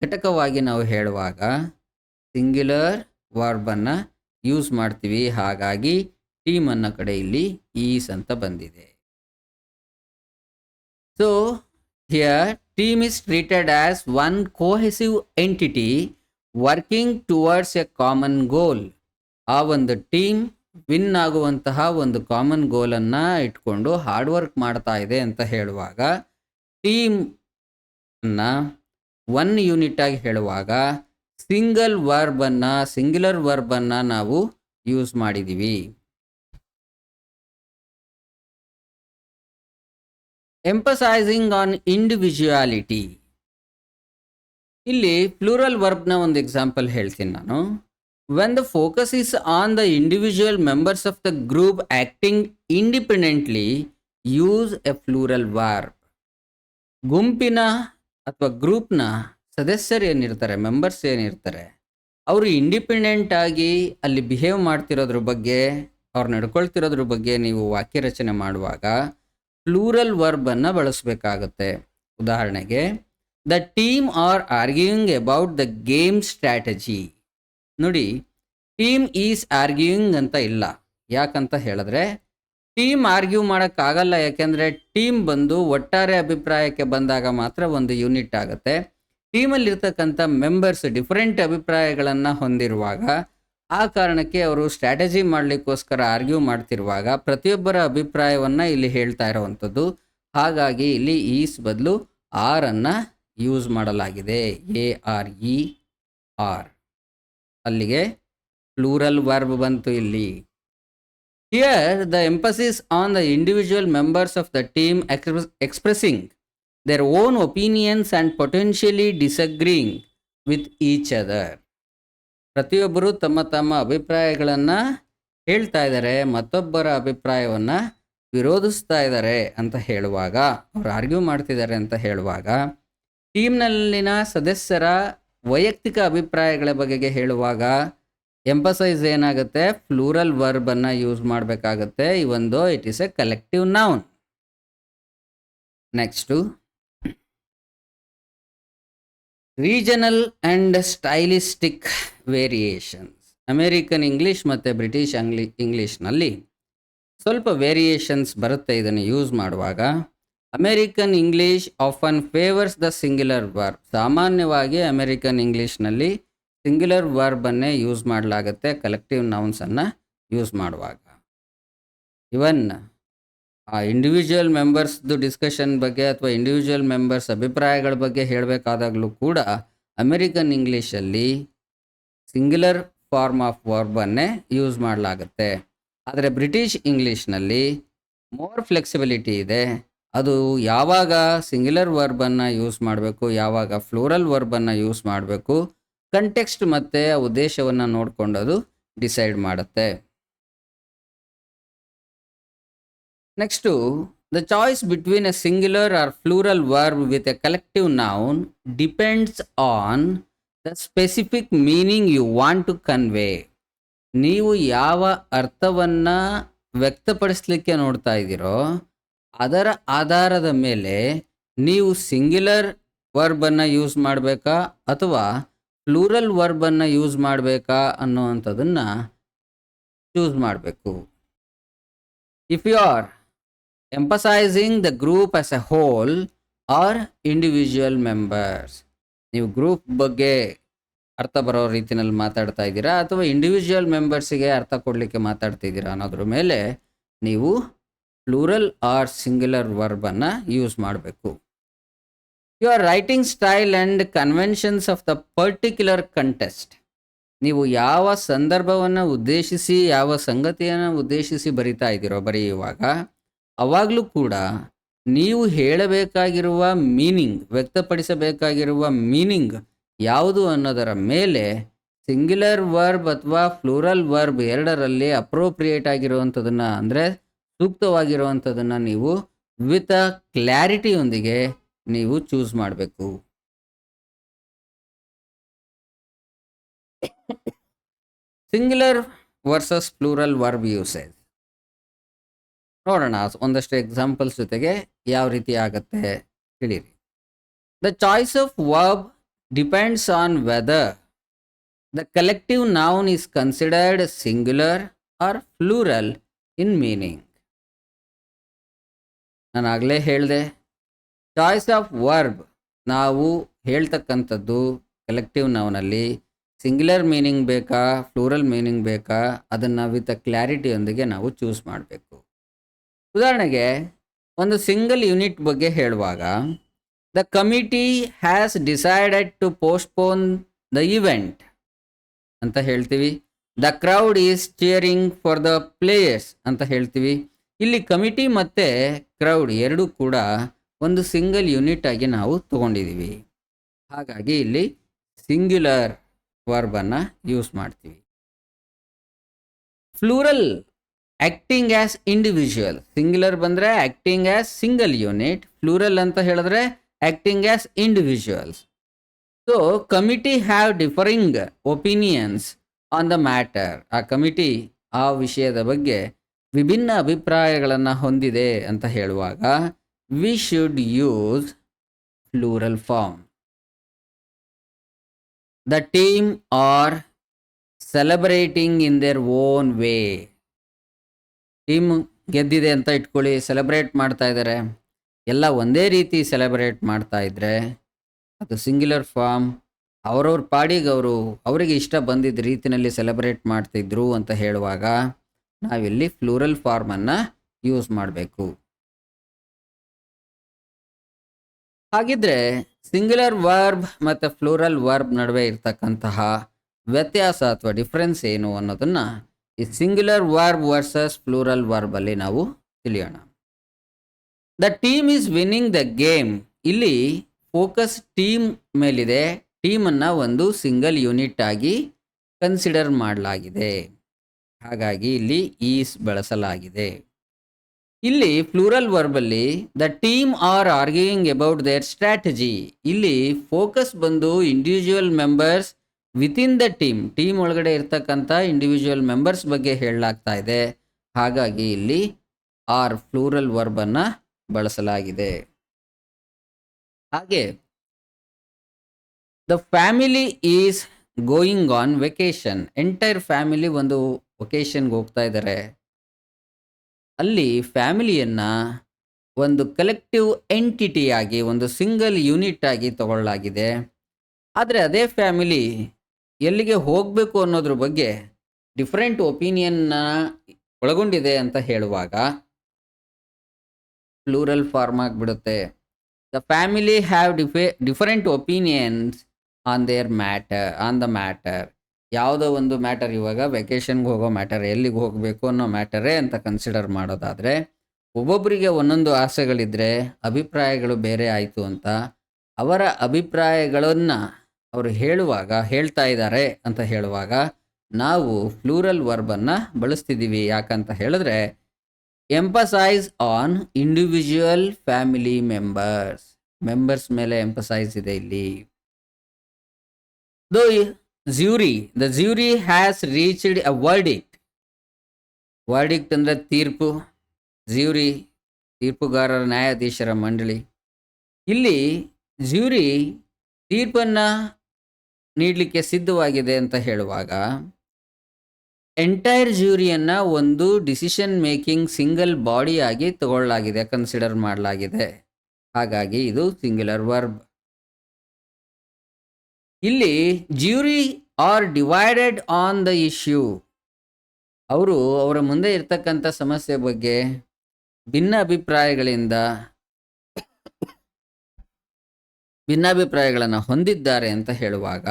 ಘಟಕವಾಗಿ ನಾವು ಹೇಳುವಾಗ ಸಿಂಗ್ಯುಲರ್ ವರ್ಬನ್ನು ಯೂಸ್ ಮಾಡ್ತೀವಿ. ಹಾಗಾಗಿ ಟೀಮ್ ಅನ್ನೋ ಕಡೆ ಇಲ್ಲಿ ಈಸ್ ಅಂತ ಬಂದಿದೆ. So here team is treated as one cohesive entity working towards a common goal. ಆ ಒಂದು ಟೀಮ್ ವಿನ್ ಆಗುವಂತಹ ಒಂದು ಕಾಮನ್ ಗೋಲನ್ನು ಇಟ್ಕೊಂಡು ಹಾರ್ಡ್ ವರ್ಕ್ ಮಾಡ್ತಾ ಇದೆ ಅಂತ ಹೇಳುವಾಗ, ಟೀಮ್ ಅನ್ನು ಒನ್ ಯೂನಿಟ್ ಆಗಿ ಹೇಳುವಾಗ ಸಿಂಗ್ಯುಲರ್ ವರ್ಬನ್ನು ನಾವು ಯೂಸ್ ಮಾಡಿದ್ದೀವಿ. Emphasising on individuality. ಇಲ್ಲಿ ಪ್ಲೂರಲ್ ವರ್ಬ್ನ ಒಂದು ಎಕ್ಸಾಂಪಲ್ ಹೇಳ್ತೀನಿ ನಾನು. When the focus is on the individual members of the group acting independently use A plural verb. ಗುಂಪಿನ ಅಥವಾ ಗ್ರೂಪ್ನ ಸದಸ್ಯರು ಏನಿರ್ತಾರೆ, ಮೆಂಬರ್ಸ್ ಏನಿರ್ತಾರೆ, ಅವರು ಇಂಡಿಪೆಂಡೆಂಟ್ ಆಗಿ ಅಲ್ಲಿ ಬಿಹೇವ್ ಮಾಡ್ತಿರೋದ್ರ ಬಗ್ಗೆ, ಅವ್ರು ನಡ್ಕೊಳ್ತಿರೋದ್ರ ಬಗ್ಗೆ ನೀವು ವಾಕ್ಯ ರಚನೆ ಮಾಡುವಾಗ ಪ್ಲೂರಲ್ ವರ್ಬನ್ನು ಬಳಸಬೇಕಾಗುತ್ತೆ. ಉದಾಹರಣೆಗೆ, the team are arguing about the game strategy. ನೋಡಿ, ಟೀಮ್ ಈಸ್ ಆರ್ಗ್ಯೂಯಿಂಗ್ ಅಂತ ಇಲ್ಲ. ಯಾಕಂತ ಹೇಳಿದ್ರೆ ಟೀಮ್ ಆರ್ಗ್ಯೂ ಮಾಡೋಕ್ಕಾಗಲ್ಲ. ಯಾಕೆಂದರೆ ಟೀಮ್ ಬಂದು ಒಟ್ಟಾರೆ ಅಭಿಪ್ರಾಯಕ್ಕೆ ಬಂದಾಗ ಮಾತ್ರ ಒಂದು ಯೂನಿಟ್ ಆಗುತ್ತೆ. ಟೀಮಲ್ಲಿರ್ತಕ್ಕಂಥ ಮೆಂಬರ್ಸ್ ಡಿಫರೆಂಟ್ ಅಭಿಪ್ರಾಯಗಳನ್ನು ಹೊಂದಿರುವಾಗ, ಆ ಕಾರಣಕ್ಕೆ ಅವರು ಸ್ಟ್ರಾಟಜಿ ಮಾಡಲಿಕ್ಕೋಸ್ಕರ ಆರ್ಗ್ಯೂ ಮಾಡ್ತಿರುವಾಗ ಪ್ರತಿಯೊಬ್ಬರ ಅಭಿಪ್ರಾಯವನ್ನು ಇಲ್ಲಿ ಹೇಳ್ತಾ ಇರೋವಂಥದ್ದು. ಹಾಗಾಗಿ ಇಲ್ಲಿ ಈಸ್ ಬದಲು ಆರನ್ನು ಯೂಸ್ ಮಾಡಲಾಗಿದೆ. ARER. ಅಲ್ಲಿಗೆ ಪ್ಲೂರಲ್ ವರ್ಬ್ ಬಂತು ಇಲ್ಲಿ. Here the emphasis on the individual members of the team expressing their own opinions and potentially disagreeing with each other. ಪ್ರತಿಯೊಬ್ಬರು ತಮ್ಮ ತಮ್ಮ ಅಭಿಪ್ರಾಯಗಳನ್ನು ಹೇಳ್ತಾ ಇದ್ದಾರೆ, ಮತ್ತೊಬ್ಬರ ಅಭಿಪ್ರಾಯವನ್ನು ವಿರೋಧಿಸ್ತಾ ಇದ್ದಾರೆ ಅಂತ ಹೇಳುವಾಗ, ಅವರು ಆರ್ಗ್ಯೂ ಮಾಡ್ತಿದ್ದಾರೆ ಅಂತ ಹೇಳುವಾಗ, ಟೀಮ್ನಲ್ಲಿನ ಸದಸ್ಯರ ವೈಯಕ್ತಿಕ ಅಭಿಪ್ರಾಯಗಳ ಬಗೆಗೆ ಹೇಳುವಾಗ ಎಂಫಸೈಸ್ ಏನಾಗುತ್ತೆ? ಪ್ಲೂರಲ್ ವರ್ಬನ್ನು ಯೂಸ್ ಮಾಡಬೇಕಾಗುತ್ತೆ, ಇವೊಂದು it is a collective noun. Next, regional and stylistic variations. American English ಮತ್ತು ಬ್ರಿಟಿಷ್ ಇಂಗ್ಲೀಷ್ನಲ್ಲಿ ಸ್ವಲ್ಪ ವೇರಿಯೇಷನ್ಸ್ ಬರುತ್ತೆ ಇದನ್ನು ಯೂಸ್ ಮಾಡುವಾಗ. American English often favours the singular verb. ಸಾಮಾನ್ಯವಾಗಿ ಅಮೇರಿಕನ್ ಇಂಗ್ಲೀಷ್ನಲ್ಲಿ ಸಿಂಗ್ಯುಲರ್ ವರ್ಬನ್ನೇ ಯೂಸ್ ಮಾಡಲಾಗುತ್ತೆ ಕಲೆಕ್ಟಿವ್ ನೌನ್ಸನ್ನು ಯೂಸ್ ಮಾಡುವಾಗ. ಇವನ್ ಆ ಇಂಡಿವಿಜುವಲ್ ಮೆಂಬರ್ಸ್ದು ಡಿಸ್ಕಷನ್ ಬಗ್ಗೆ ಅಥವಾ ಇಂಡಿವಿಜುವಲ್ ಮೆಂಬರ್ಸ್ ಅಭಿಪ್ರಾಯಗಳ ಬಗ್ಗೆ ಹೇಳಬೇಕಾದಾಗಲೂ ಕೂಡ ಅಮೇರಿಕನ್ ಇಂಗ್ಲೀಷಲ್ಲಿ ಸಿಂಗ್ಯುಲರ್ ಫಾರ್ಮ್ ಆಫ್ ವರ್ಬನ್ನೇ ಯೂಸ್ ಮಾಡಲಾಗುತ್ತೆ. ಆದರೆ ಬ್ರಿಟಿಷ್ ಇಂಗ್ಲೀಷ್ನಲ್ಲಿ ಮೋರ್ ಫ್ಲೆಕ್ಸಿಬಿಲಿಟಿ ಇದೆ. ಅದು ಯಾವಾಗ ಸಿಂಗ್ಯುಲರ್ ವರ್ಬನ್ನು ಯೂಸ್ ಮಾಡಬೇಕು, ಯಾವಾಗ ಫ್ಲೂರಲ್ ವರ್ಬನ್ನು ಯೂಸ್ ಮಾಡಬೇಕು, ಕಂಟೆಕ್ಸ್ಟ್ ಮತ್ತು ಉದ್ದೇಶವನ್ನು ನೋಡಿಕೊಂಡು ಅದು ಡಿಸೈಡ್ ಮಾಡುತ್ತೆ. Next, the choice between a singular or plural verb with a collective noun depends on the specific meaning you want to convey. ನೀವು ಯಾವ ಅರ್ಥವನ್ನು ವ್ಯಕ್ತಪಡಿಸ್ಲಿಕ್ಕೆ ನೋಡ್ತಾ ಇದ್ದೀರೋ ಅದರ ಆಧಾರದ ಮೇಲೆ ನೀವು ಸಿಂಗ್ಯುಲರ್ ವರ್ಬನ್ನು ಯೂಸ್ ಮಾಡಬೇಕಾ ಅಥವಾ ಫ್ಲೂರಲ್ ವರ್ಬನ್ನು ಯೂಸ್ ಮಾಡಬೇಕಾ ಅನ್ನೋವಂಥದ್ದನ್ನು ಚೂಸ್ ಮಾಡಬೇಕು. If you are emphasizing the group as a whole or individual members, ನೀವು ಗ್ರೂಪ್ ಬಗ್ಗೆ ಅರ್ಥ ಬರೋ ರೀತಿಯಲ್ಲಿ ಮಾತಾಡ್ತಾ ಇದ್ದೀರಾ ಅಥವಾ ಇಂಡಿವಿಜುವಲ್ ಮೆಂಬರ್ಸಿಗೆ ಅರ್ಥ ಕೊಡಲಿಕ್ಕೆ ಮಾತಾಡ್ತಿದ್ದೀರಾ ಅನ್ನೋದ್ರ ಮೇಲೆ ನೀವು ಫ್ಲೂರಲ್ ಆರ್ ಸಿಂಗ್ಯುಲರ್ ವರ್ಬನ್ನು ಯೂಸ್ ಮಾಡಬೇಕು. Your writing style and conventions of the particular contest, ನೀವು ಯಾವ ಸಂದರ್ಭವನ್ನು ಉದ್ದೇಶಿಸಿ ಯಾವ ಸಂಗತಿಯನ್ನು ಉದ್ದೇಶಿಸಿ ಬರಿತಾ ಇದ್ದೀರೋ ಬರೆಯುವಾಗ ಅವಾಗಲೂ ಕೂಡ ನೀವು ಹೇಳಬೇಕಾಗಿರುವ ಮೀನಿಂಗ್, ವ್ಯಕ್ತಪಡಿಸಬೇಕಾಗಿರುವ ಮೀನಿಂಗ್ ಯಾವುದು ಅನ್ನೋದರ ಮೇಲೆ ಸಿಂಗ್ಯುಲರ್ ವರ್ಬ್ ಅಥವಾ ಫ್ಲೂರಲ್ ವರ್ಬ್ ಎರಡರಲ್ಲಿ ಅಪ್ರೋಪ್ರಿಯೇಟ್ ಆಗಿರುವಂಥದ್ದನ್ನು ಅಂದರೆ ಸೂಕ್ತವಾಗಿರುವಂಥದ್ದನ್ನು ನೀವು ವಿತ್ ಅ ಕ್ಲಾರಿಟಿಯೊಂದಿಗೆ ನೀವು ಚೂಸ್ ಮಾಡಬೇಕು. Singular versus plural verb usage ನೋಡೋಣ. ಒಂದಷ್ಟು ಎಕ್ಸಾಂಪಲ್ಸ್ ಜೊತೆಗೆ ಯಾವ ರೀತಿ ಆಗುತ್ತೆ ತಿಳಿರಿ. The choice of verb depends on whether the collective noun is considered singular or plural in meaning. ನಾನು ಆಗಲೇ ಹೇಳಿದೆ, ಚಾಯ್ಸ್ ಆಫ್ ವರ್ಬ್ ನಾವು ಹೇಳ್ತಕ್ಕಂಥದ್ದು ಕಲೆಕ್ಟಿವ್ ನೌನಲ್ಲಿ ಸಿಂಗ್ಯುಲರ್ ಮೀನಿಂಗ್ ಬೇಕಾ ಫ್ಲೂರಲ್ ಮೀನಿಂಗ್ ಬೇಕಾ ಅದನ್ನು ವಿತ್ ಅ ಕ್ಲಾರಿಟಿಯೊಂದಿಗೆ ನಾವು ಚೂಸ್ ಮಾಡಬೇಕು. ಉದಾಹರಣೆಗೆ ಒಂದು ಸಿಂಗಲ್ ಯೂನಿಟ್ ಬಗ್ಗೆ ಹೇಳುವಾಗ the committee has decided to postpone the event ಅಂತ ಹೇಳ್ತೀವಿ. The crowd is cheering for the players ಅಂತ ಹೇಳ್ತೀವಿ. ಇಲ್ಲಿ ಕಮಿಟಿ ಮತ್ತು ಕ್ರೌಡ್ ಎರಡೂ ಕೂಡ ಒಂದು ಸಿಂಗಲ್ ಯೂನಿಟ್ ಆಗಿ ನಾವು ತಗೊಂಡಿದ್ದೀವಿ. ಹಾಗಾಗಿ ಇಲ್ಲಿ ಸಿಂಗ್ಯುಲರ್ ವರ್ಬನ್ನು ಯೂಸ್ ಮಾಡ್ತೀವಿ. Plural acting as individual, singular ಬಂದರೆ acting as single unit, plural ಅಂತ ಹೇಳಿದ್ರೆ acting as individuals. So committee have differing opinions on the matter, ಆ ಕಮಿಟಿ ಆ ವಿಷಯದ ಬಗ್ಗೆ ವಿಭಿನ್ನ ಅಭಿಪ್ರಾಯಗಳನ್ನು ಹೊಂದಿದೆ ಅಂತ ಹೇಳುವಾಗ we should use plural form. The team are celebrating in their own way, team ಗೆದ್ದಿದೆ ಅಂತ ಇಟ್ಕೊಳ್ಳಿ, ಸೆಲೆಬ್ರೇಟ್ ಮಾಡ್ತಾ ಇದ್ದಾರೆ, ಎಲ್ಲ ಒಂದೇ ರೀತಿ ಸೆಲೆಬ್ರೇಟ್ ಮಾಡ್ತಾ ಇದ್ರೆ ಅದು ಸಿಂಗ್ಯುಲರ್ ಫಾರ್ಮ್. ಅವ್ರವ್ರ ಪಾಡಿಗೆ ಅವರಿಗೆ ಇಷ್ಟ ಬಂದಿದ್ದ ರೀತಿಯಲ್ಲಿ ಸೆಲೆಬ್ರೇಟ್ ಮಾಡ್ತಿದ್ರು ಅಂತ ಹೇಳುವಾಗ ನಾವಿಲ್ಲಿ ಫ್ಲೂರಲ್ ಫಾರ್ಮನ್ನು ಯೂಸ್ ಮಾಡಬೇಕು. ಹಾಗಿದ್ರೆ ಸಿಂಗ್ಯುಲರ್ ವರ್ಬ್ ಮತ್ತು ಫ್ಲೂರಲ್ ವರ್ಬ್ ನಡುವೆ ಇರ್ತಕ್ಕಂತಹ ವ್ಯತ್ಯಾಸ ಅಥವಾ ಡಿಫ್ರೆನ್ಸ್ ಏನು ಅನ್ನೋದನ್ನು ಈ ಸಿಂಗ್ಯುಲರ್ ವರ್ಬ್ ವರ್ಸಸ್ ಫ್ಲೂರಲ್ ವರ್ಬಲ್ಲಿ ನಾವು ತಿಳಿಯೋಣ. The team is winning the game, ಇಲ್ಲಿ ಫೋಕಸ್ ಟೀಮ್ ಮೇಲಿದೆ. ಟೀಮನ್ನು ಒಂದು ಸಿಂಗಲ್ ಯೂನಿಟ್ ಆಗಿ ಕನ್ಸಿಡರ್ ಮಾಡಲಾಗಿದೆ, ಹಾಗಾಗಿ ಇಲ್ಲಿ ಈಸ್ ಬಳಸಲಾಗಿದೆ. ಇಲ್ಲಿ ಫ್ಲೂರಲ್ ವರ್ಬಲ್ಲಿ the team are arguing about their strategy, ಇಲ್ಲಿ ಫೋಕಸ್ ಬಂದು individual members within the team ಒಳಗಡೆ ಇರ್ತಕ್ಕಂಥ ಇಂಡಿವಿಜುವಲ್ ಮೆಂಬರ್ಸ್ ಬಗ್ಗೆ ಹೇಳಲಾಗ್ತಾ ಇದೆ, ಹಾಗಾಗಿ ಇಲ್ಲಿ ಆರ್ ಫ್ಲೂರಲ್ ವರ್ಬನ್ನು ಬಳಸಲಾಗಿದೆ. ಹಾಗೆ the family is going on vacation, entire family ಒಂದು ವೆಕೇಶನ್ಗೆ ಹೋಗ್ತಾ ಇದ್ದಾರೆ. ಅಲ್ಲಿ ಫ್ಯಾಮಿಲಿಯನ್ನು ಒಂದು ಕಲೆಕ್ಟಿವ್ ಎಂಟಿಟಿಯಾಗಿ ಒಂದು ಸಿಂಗಲ್ ಯೂನಿಟ್ ಆಗಿ ತಗೊಳ್ಳಲಾಗಿದೆ. ಆದರೆ ಅದೇ ಫ್ಯಾಮಿಲಿ ಎಲ್ಲಿಗೆ ಹೋಗಬೇಕು ಅನ್ನೋದ್ರ ಬಗ್ಗೆ ಡಿಫ್ರೆಂಟ್ ಒಪಿನಿಯನ್ನ ಒಳಗೊಂಡಿದೆ ಅಂತ ಹೇಳುವಾಗ ಪ್ಲೂರಲ್ ಫಾರ್ಮ್ ಆಗಿಬಿಡುತ್ತೆ. The family have different opinions on the matter. ಯಾವುದೋ ಒಂದು ಮ್ಯಾಟರ್, ಇವಾಗ ವೆಕೇಷನ್ಗೆ ಹೋಗೋ ಮ್ಯಾಟರ್, ಎಲ್ಲಿಗೆ ಹೋಗಬೇಕು ಅನ್ನೋ ಮ್ಯಾಟರೇ ಅಂತ ಕನ್ಸಿಡರ್ ಮಾಡೋದಾದರೆ ಒಬ್ಬೊಬ್ಬರಿಗೆ ಒಂದೊಂದು ಆಸೆಗಳಿದ್ರೆ ಅಭಿಪ್ರಾಯಗಳು ಬೇರೆ ಆಯಿತು ಅಂತ ಅವರ ಅಭಿಪ್ರಾಯಗಳನ್ನು ಅವರು ಹೇಳ್ತಾ ಇದ್ದಾರೆ ಅಂತ ಹೇಳುವಾಗ ನಾವು ಪ್ಲೂರಲ್ ವರ್ಬನ್ನು ಬಳಸ್ತಿದ್ದೀವಿ. ಯಾಕಂತ ಹೇಳಿದ್ರೆ emphasise on individual family members ಮೇಲೆ ಎಂಪಸೈಸ್ ಇದೆ ಇಲ್ಲಿ. The jury has reached a verdict ಅಂದರೆ ತೀರ್ಪು. ಜ್ಯೂರಿ ತೀರ್ಪುಗಾರರ ನ್ಯಾಯಾಧೀಶರ ಮಂಡಳಿ. ಇಲ್ಲಿ ಜ್ಯೂರಿ ತೀರ್ಪನ್ನು ನೀಡಲಿಕ್ಕೆ ಸಿದ್ಧವಾಗಿದೆ ಅಂತ ಹೇಳುವಾಗ ಎಂಟೈರ್ ಜ್ಯೂರಿಯನ್ನು ಒಂದು ಡಿಸಿಷನ್ ಮೇಕಿಂಗ್ ಸಿಂಗಲ್ ಬಾಡಿ ಆಗಿ ತಗೊಳ್ಳಲಾಗಿದೆ, ಕನ್ಸಿಡರ್ ಮಾಡಲಾಗಿದೆ. ಹಾಗಾಗಿ ಇದು ಸಿಂಗ್ಯುಲರ್ ವರ್ಬ್. ಇಲ್ಲಿ jury are divided on the issue. ಅವರು ಅವರ ಮುಂದೆ ಇರ್ತಕ್ಕಂಥ ಸಮಸ್ಯೆ ಬಗ್ಗೆ ಭಿನ್ನಾಭಿಪ್ರಾಯಗಳನ್ನು ಹೊಂದಿದ್ದಾರೆ ಅಂತ ಹೇಳುವಾಗ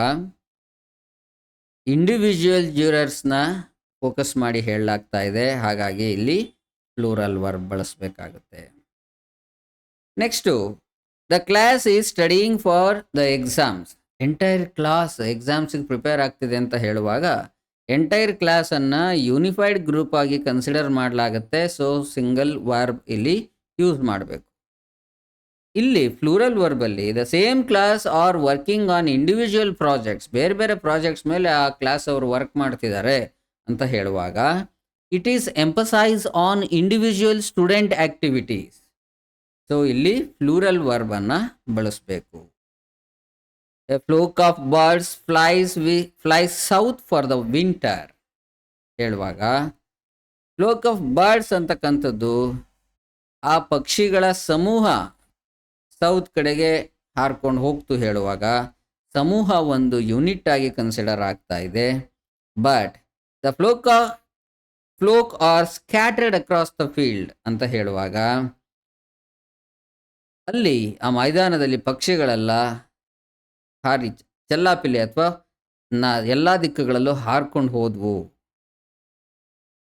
ಇಂಡಿವಿಜುವಲ್ ಜ್ಯೂರರ್ಸ್ನ ಫೋಕಸ್ ಮಾಡಿ ಹೇಳಲಾಗ್ತಾ ಇದೆ. ಹಾಗಾಗಿ ಇಲ್ಲಿ ಪ್ಲೂರಲ್ ವರ್ಬ್ ಬಳಸಬೇಕಾಗುತ್ತೆ. Next, the class is studying for the exams. Entire class ಎಕ್ಸಾಮ್ಸಿಗೆ ಪ್ರಿಪೇರ್ ಆಗ್ತಿದೆ ಅಂತ ಹೇಳುವಾಗ ಎಂಟೈರ್ ಕ್ಲಾಸನ್ನು ಯೂನಿಫೈಡ್ ಗ್ರೂಪ್ ಆಗಿ ಕನ್ಸಿಡರ್ ಮಾಡಲಾಗುತ್ತೆ. ಸೊ ಸಿಂಗಲ್ ವರ್ಬ್ ಇಲ್ಲಿ ಯೂಸ್ ಮಾಡಬೇಕು. ಇಲ್ಲಿ ಪ್ಲೂರಲ್ ವರ್ಬಲ್ಲಿ the same class are working on individual projects, ಬೇರೆ ಬೇರೆ ಪ್ರಾಜೆಕ್ಟ್ಸ್ ಮೇಲೆ ಆ ಕ್ಲಾಸ್ ಅವರು ವರ್ಕ್ ಮಾಡ್ತಿದ್ದಾರೆ ಅಂತ ಹೇಳುವಾಗ it is emphasise on individual student activities. So ಇಲ್ಲಿ ಪ್ಲೂರಲ್ ವರ್ಬನ್ನು ಬಳಸಬೇಕು. A folk of birds flies south for the winter ಹೇಳುವಾಗ ಫ್ಲೋಕ್ ಆಫ್ ಬರ್ಡ್ಸ್ ಅಂತಕ್ಕಂಥದ್ದು ಆ ಪಕ್ಷಿಗಳ ಸಮೂಹ ಸೌತ್ ಕಡೆಗೆ ಹಾರ್ಕೊಂಡು ಹೋಗ್ತು ಹೇಳುವಾಗ ಸಮೂಹ ಒಂದು ಯೂನಿಟ್ ಆಗಿ ಕನ್ಸಿಡರ್ ಆಗ್ತಾ ಇದೆ. But the flock are scattered across the field ಅಂತ ಹೇಳುವಾಗ ಅಲ್ಲಿ ಆ ಮೈದಾನದಲ್ಲಿ ಪಕ್ಷಿಗಳೆಲ್ಲ ಹಾರಿ ಚೆಲ್ಲಾಪಿಲ್ಲಿ ಅಥವಾ ಎಲ್ಲ ದಿಕ್ಕುಗಳಲ್ಲೂ ಹಾರ್ಕೊಂಡು ಹೋದ್ವು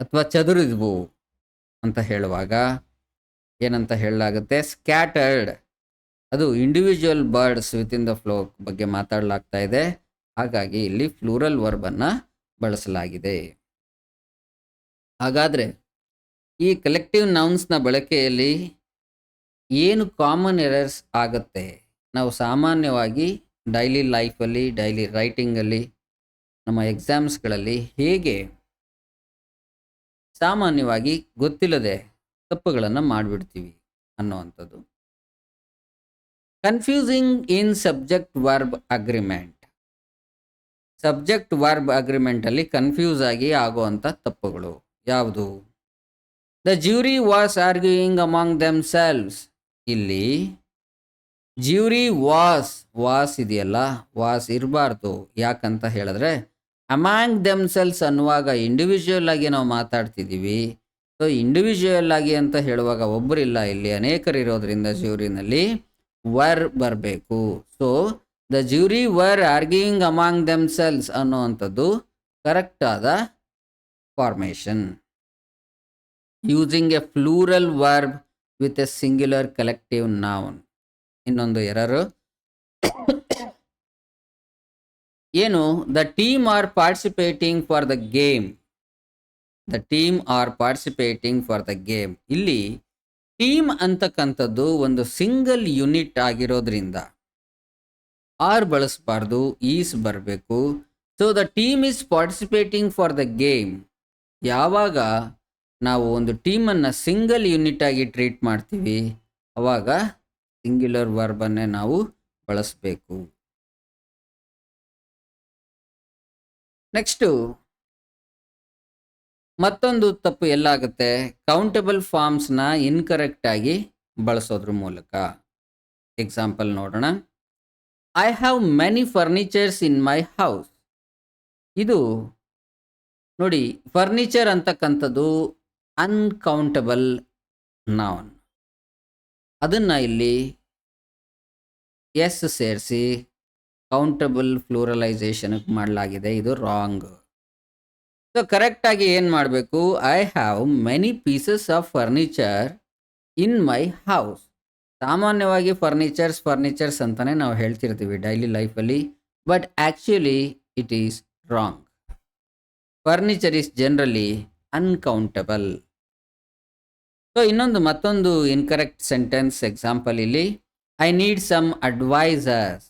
ಅಥವಾ ಚದುರಿದ್ವು ಅಂತ ಹೇಳುವಾಗ ಏನಂತ ಹೇಳಲಾಗುತ್ತೆ? ಸ್ಕ್ಯಾಟರ್ಡ್. ಅದು individual birds within the folk ಬಗ್ಗೆ ಮಾತಾಡಲಾಗ್ತಾ ಇದೆ. ಹಾಗಾಗಿ ಇಲ್ಲಿ ಪ್ಲೂರಲ್ ವರ್ಬನ್ನು ಬಳಸಲಾಗಿದೆ. ಹಾಗಾದರೆ ಈ ಕಲೆಕ್ಟಿವ್ ನೌನ್ಸ್ನ ಬಳಕೆಯಲ್ಲಿ ಏನು ಕಾಮನ್ ಎರರ್ಸ್ ಆಗುತ್ತೆ? ನಾವು ಸಾಮಾನ್ಯವಾಗಿ ಡೈಲಿ ಲೈಫಲ್ಲಿ, ಡೈಲಿ ರೈಟಿಂಗಲ್ಲಿ, ನಮ್ಮ ಎಕ್ಸಾಮ್ಸ್ಗಳಲ್ಲಿ ಹೇಗೆ ಸಾಮಾನ್ಯವಾಗಿ ಗೊತ್ತಿಲ್ಲದೆ ತಪ್ಪುಗಳನ್ನು ಮಾಡಿಬಿಡ್ತೀವಿ ಅನ್ನುವಂಥದ್ದು. Confusing in subject verb agreement. Subject verb ಅಗ್ರಿಮೆಂಟಲ್ಲಿ ಕನ್ಫ್ಯೂಸ್ ಆಗಿ ಆಗುವಂಥ ತಪ್ಪುಗಳು ಯಾವುದು? The jury was arguing among themselves. ಇಲ್ಲಿ ಜ್ಯೂರಿ ವಾಸ್ ಇದೆಯಲ್ಲ, ವಾಸ್ ಇರಬಾರ್ದು. ಯಾಕಂತ ಹೇಳಿದ್ರೆ ಅಮಾಂಗ್ ದೆಮ್ ಸೆಲ್ಸ್ ಅನ್ನುವಾಗ ಇಂಡಿವಿಜುವಲ್ ಆಗಿ ನಾವು ಮಾತಾಡ್ತಿದ್ದೀವಿ. ಸೊ ಇಂಡಿವಿಜುವಲ್ ಆಗಿ ಅಂತ ಹೇಳುವಾಗ ಒಬ್ಬರಿಲ್ಲ, ಇಲ್ಲಿ ಅನೇಕರಿರೋದ್ರಿಂದ ಜ್ಯೂರಿನಲ್ಲಿ ವರ್ ಬರಬೇಕು. So the jury var arguing among them cells ಅನ್ನುವಂಥದ್ದು ಕರೆಕ್ಟ್ ಆದ formation. Using A plural verb with A singular collective noun. ಇನ್ನೊಂದು ಎರರು ಏನು? The team R participating for the game. The team R participating for the game. ಇಲ್ಲಿ team ಅಂತಕ್ಕಂಥದ್ದು ಒಂದು single unit ಆಗಿರೋದ್ರಿಂದ R ಬಳಸಬಾರ್ದು, is ಬರಬೇಕು. So the team is participating for the game. ಯಾವಾಗ ನಾವು ಒಂದು ಟೀಮನ್ನು ಸಿಂಗಲ್ ಯೂನಿಟ್ ಆಗಿ ಟ್ರೀಟ್ ಮಾಡ್ತೀವಿ ಅವಾಗ ಸಿಂಗ್ಯುಲರ್ ವರ್ಬನ್ನೇ ನಾವು ಬಳಸಬೇಕು. ನೆಕ್ಸ್ಟು ಮತ್ತೊಂದು ತಪ್ಪು ಎಲ್ಲಾಗುತ್ತೆ? ಕೌಂಟಬಲ್ ಫಾರ್ಮ್ಸ್ನ ಇನ್ಕರೆಕ್ಟಾಗಿ ಬಳಸೋದ್ರ ಮೂಲಕ. ಎಕ್ಸಾಂಪಲ್ ನೋಡೋಣ. I have many furnitures in my house. ಇದು ನೋಡಿ, ಫರ್ನಿಚರ್ ಅಂತಕ್ಕಂಥದ್ದು ಅನ್ಕೌಂಟಬಲ್ ನೌನ್. ಅದನ್ನು ಇಲ್ಲಿ ಎಸ್ ಸೇರಿಸಿ ಕೌಂಟಬಲ್ ಪ್ಲೂರಲೈಸೇಷನ್ಗೆ ಮಾಡಲಾಗಿದೆ. ಇದು ರಾಂಗ್. ಸೊ ಕರೆಕ್ಟಾಗಿ ಏನು ಮಾಡಬೇಕು? I have many pieces of furniture in my house. ಸಾಮಾನ್ಯವಾಗಿ ಫರ್ನಿಚರ್ಸ್ ಅಂತಾನೆ ನಾವು ಹೇಳ್ತಿರ್ತೀವಿ ಡೈಲಿ ಲೈಫಲ್ಲಿ. But actually it is wrong. Furniture is generally uncountable. So ಮತ್ತೊಂದು ಇನ್ಕರೆಕ್ಟ್ ಸೆಂಟೆನ್ಸ್ ಎಕ್ಸಾಂಪಲ್ ಇಲ್ಲಿ, I need some advisers.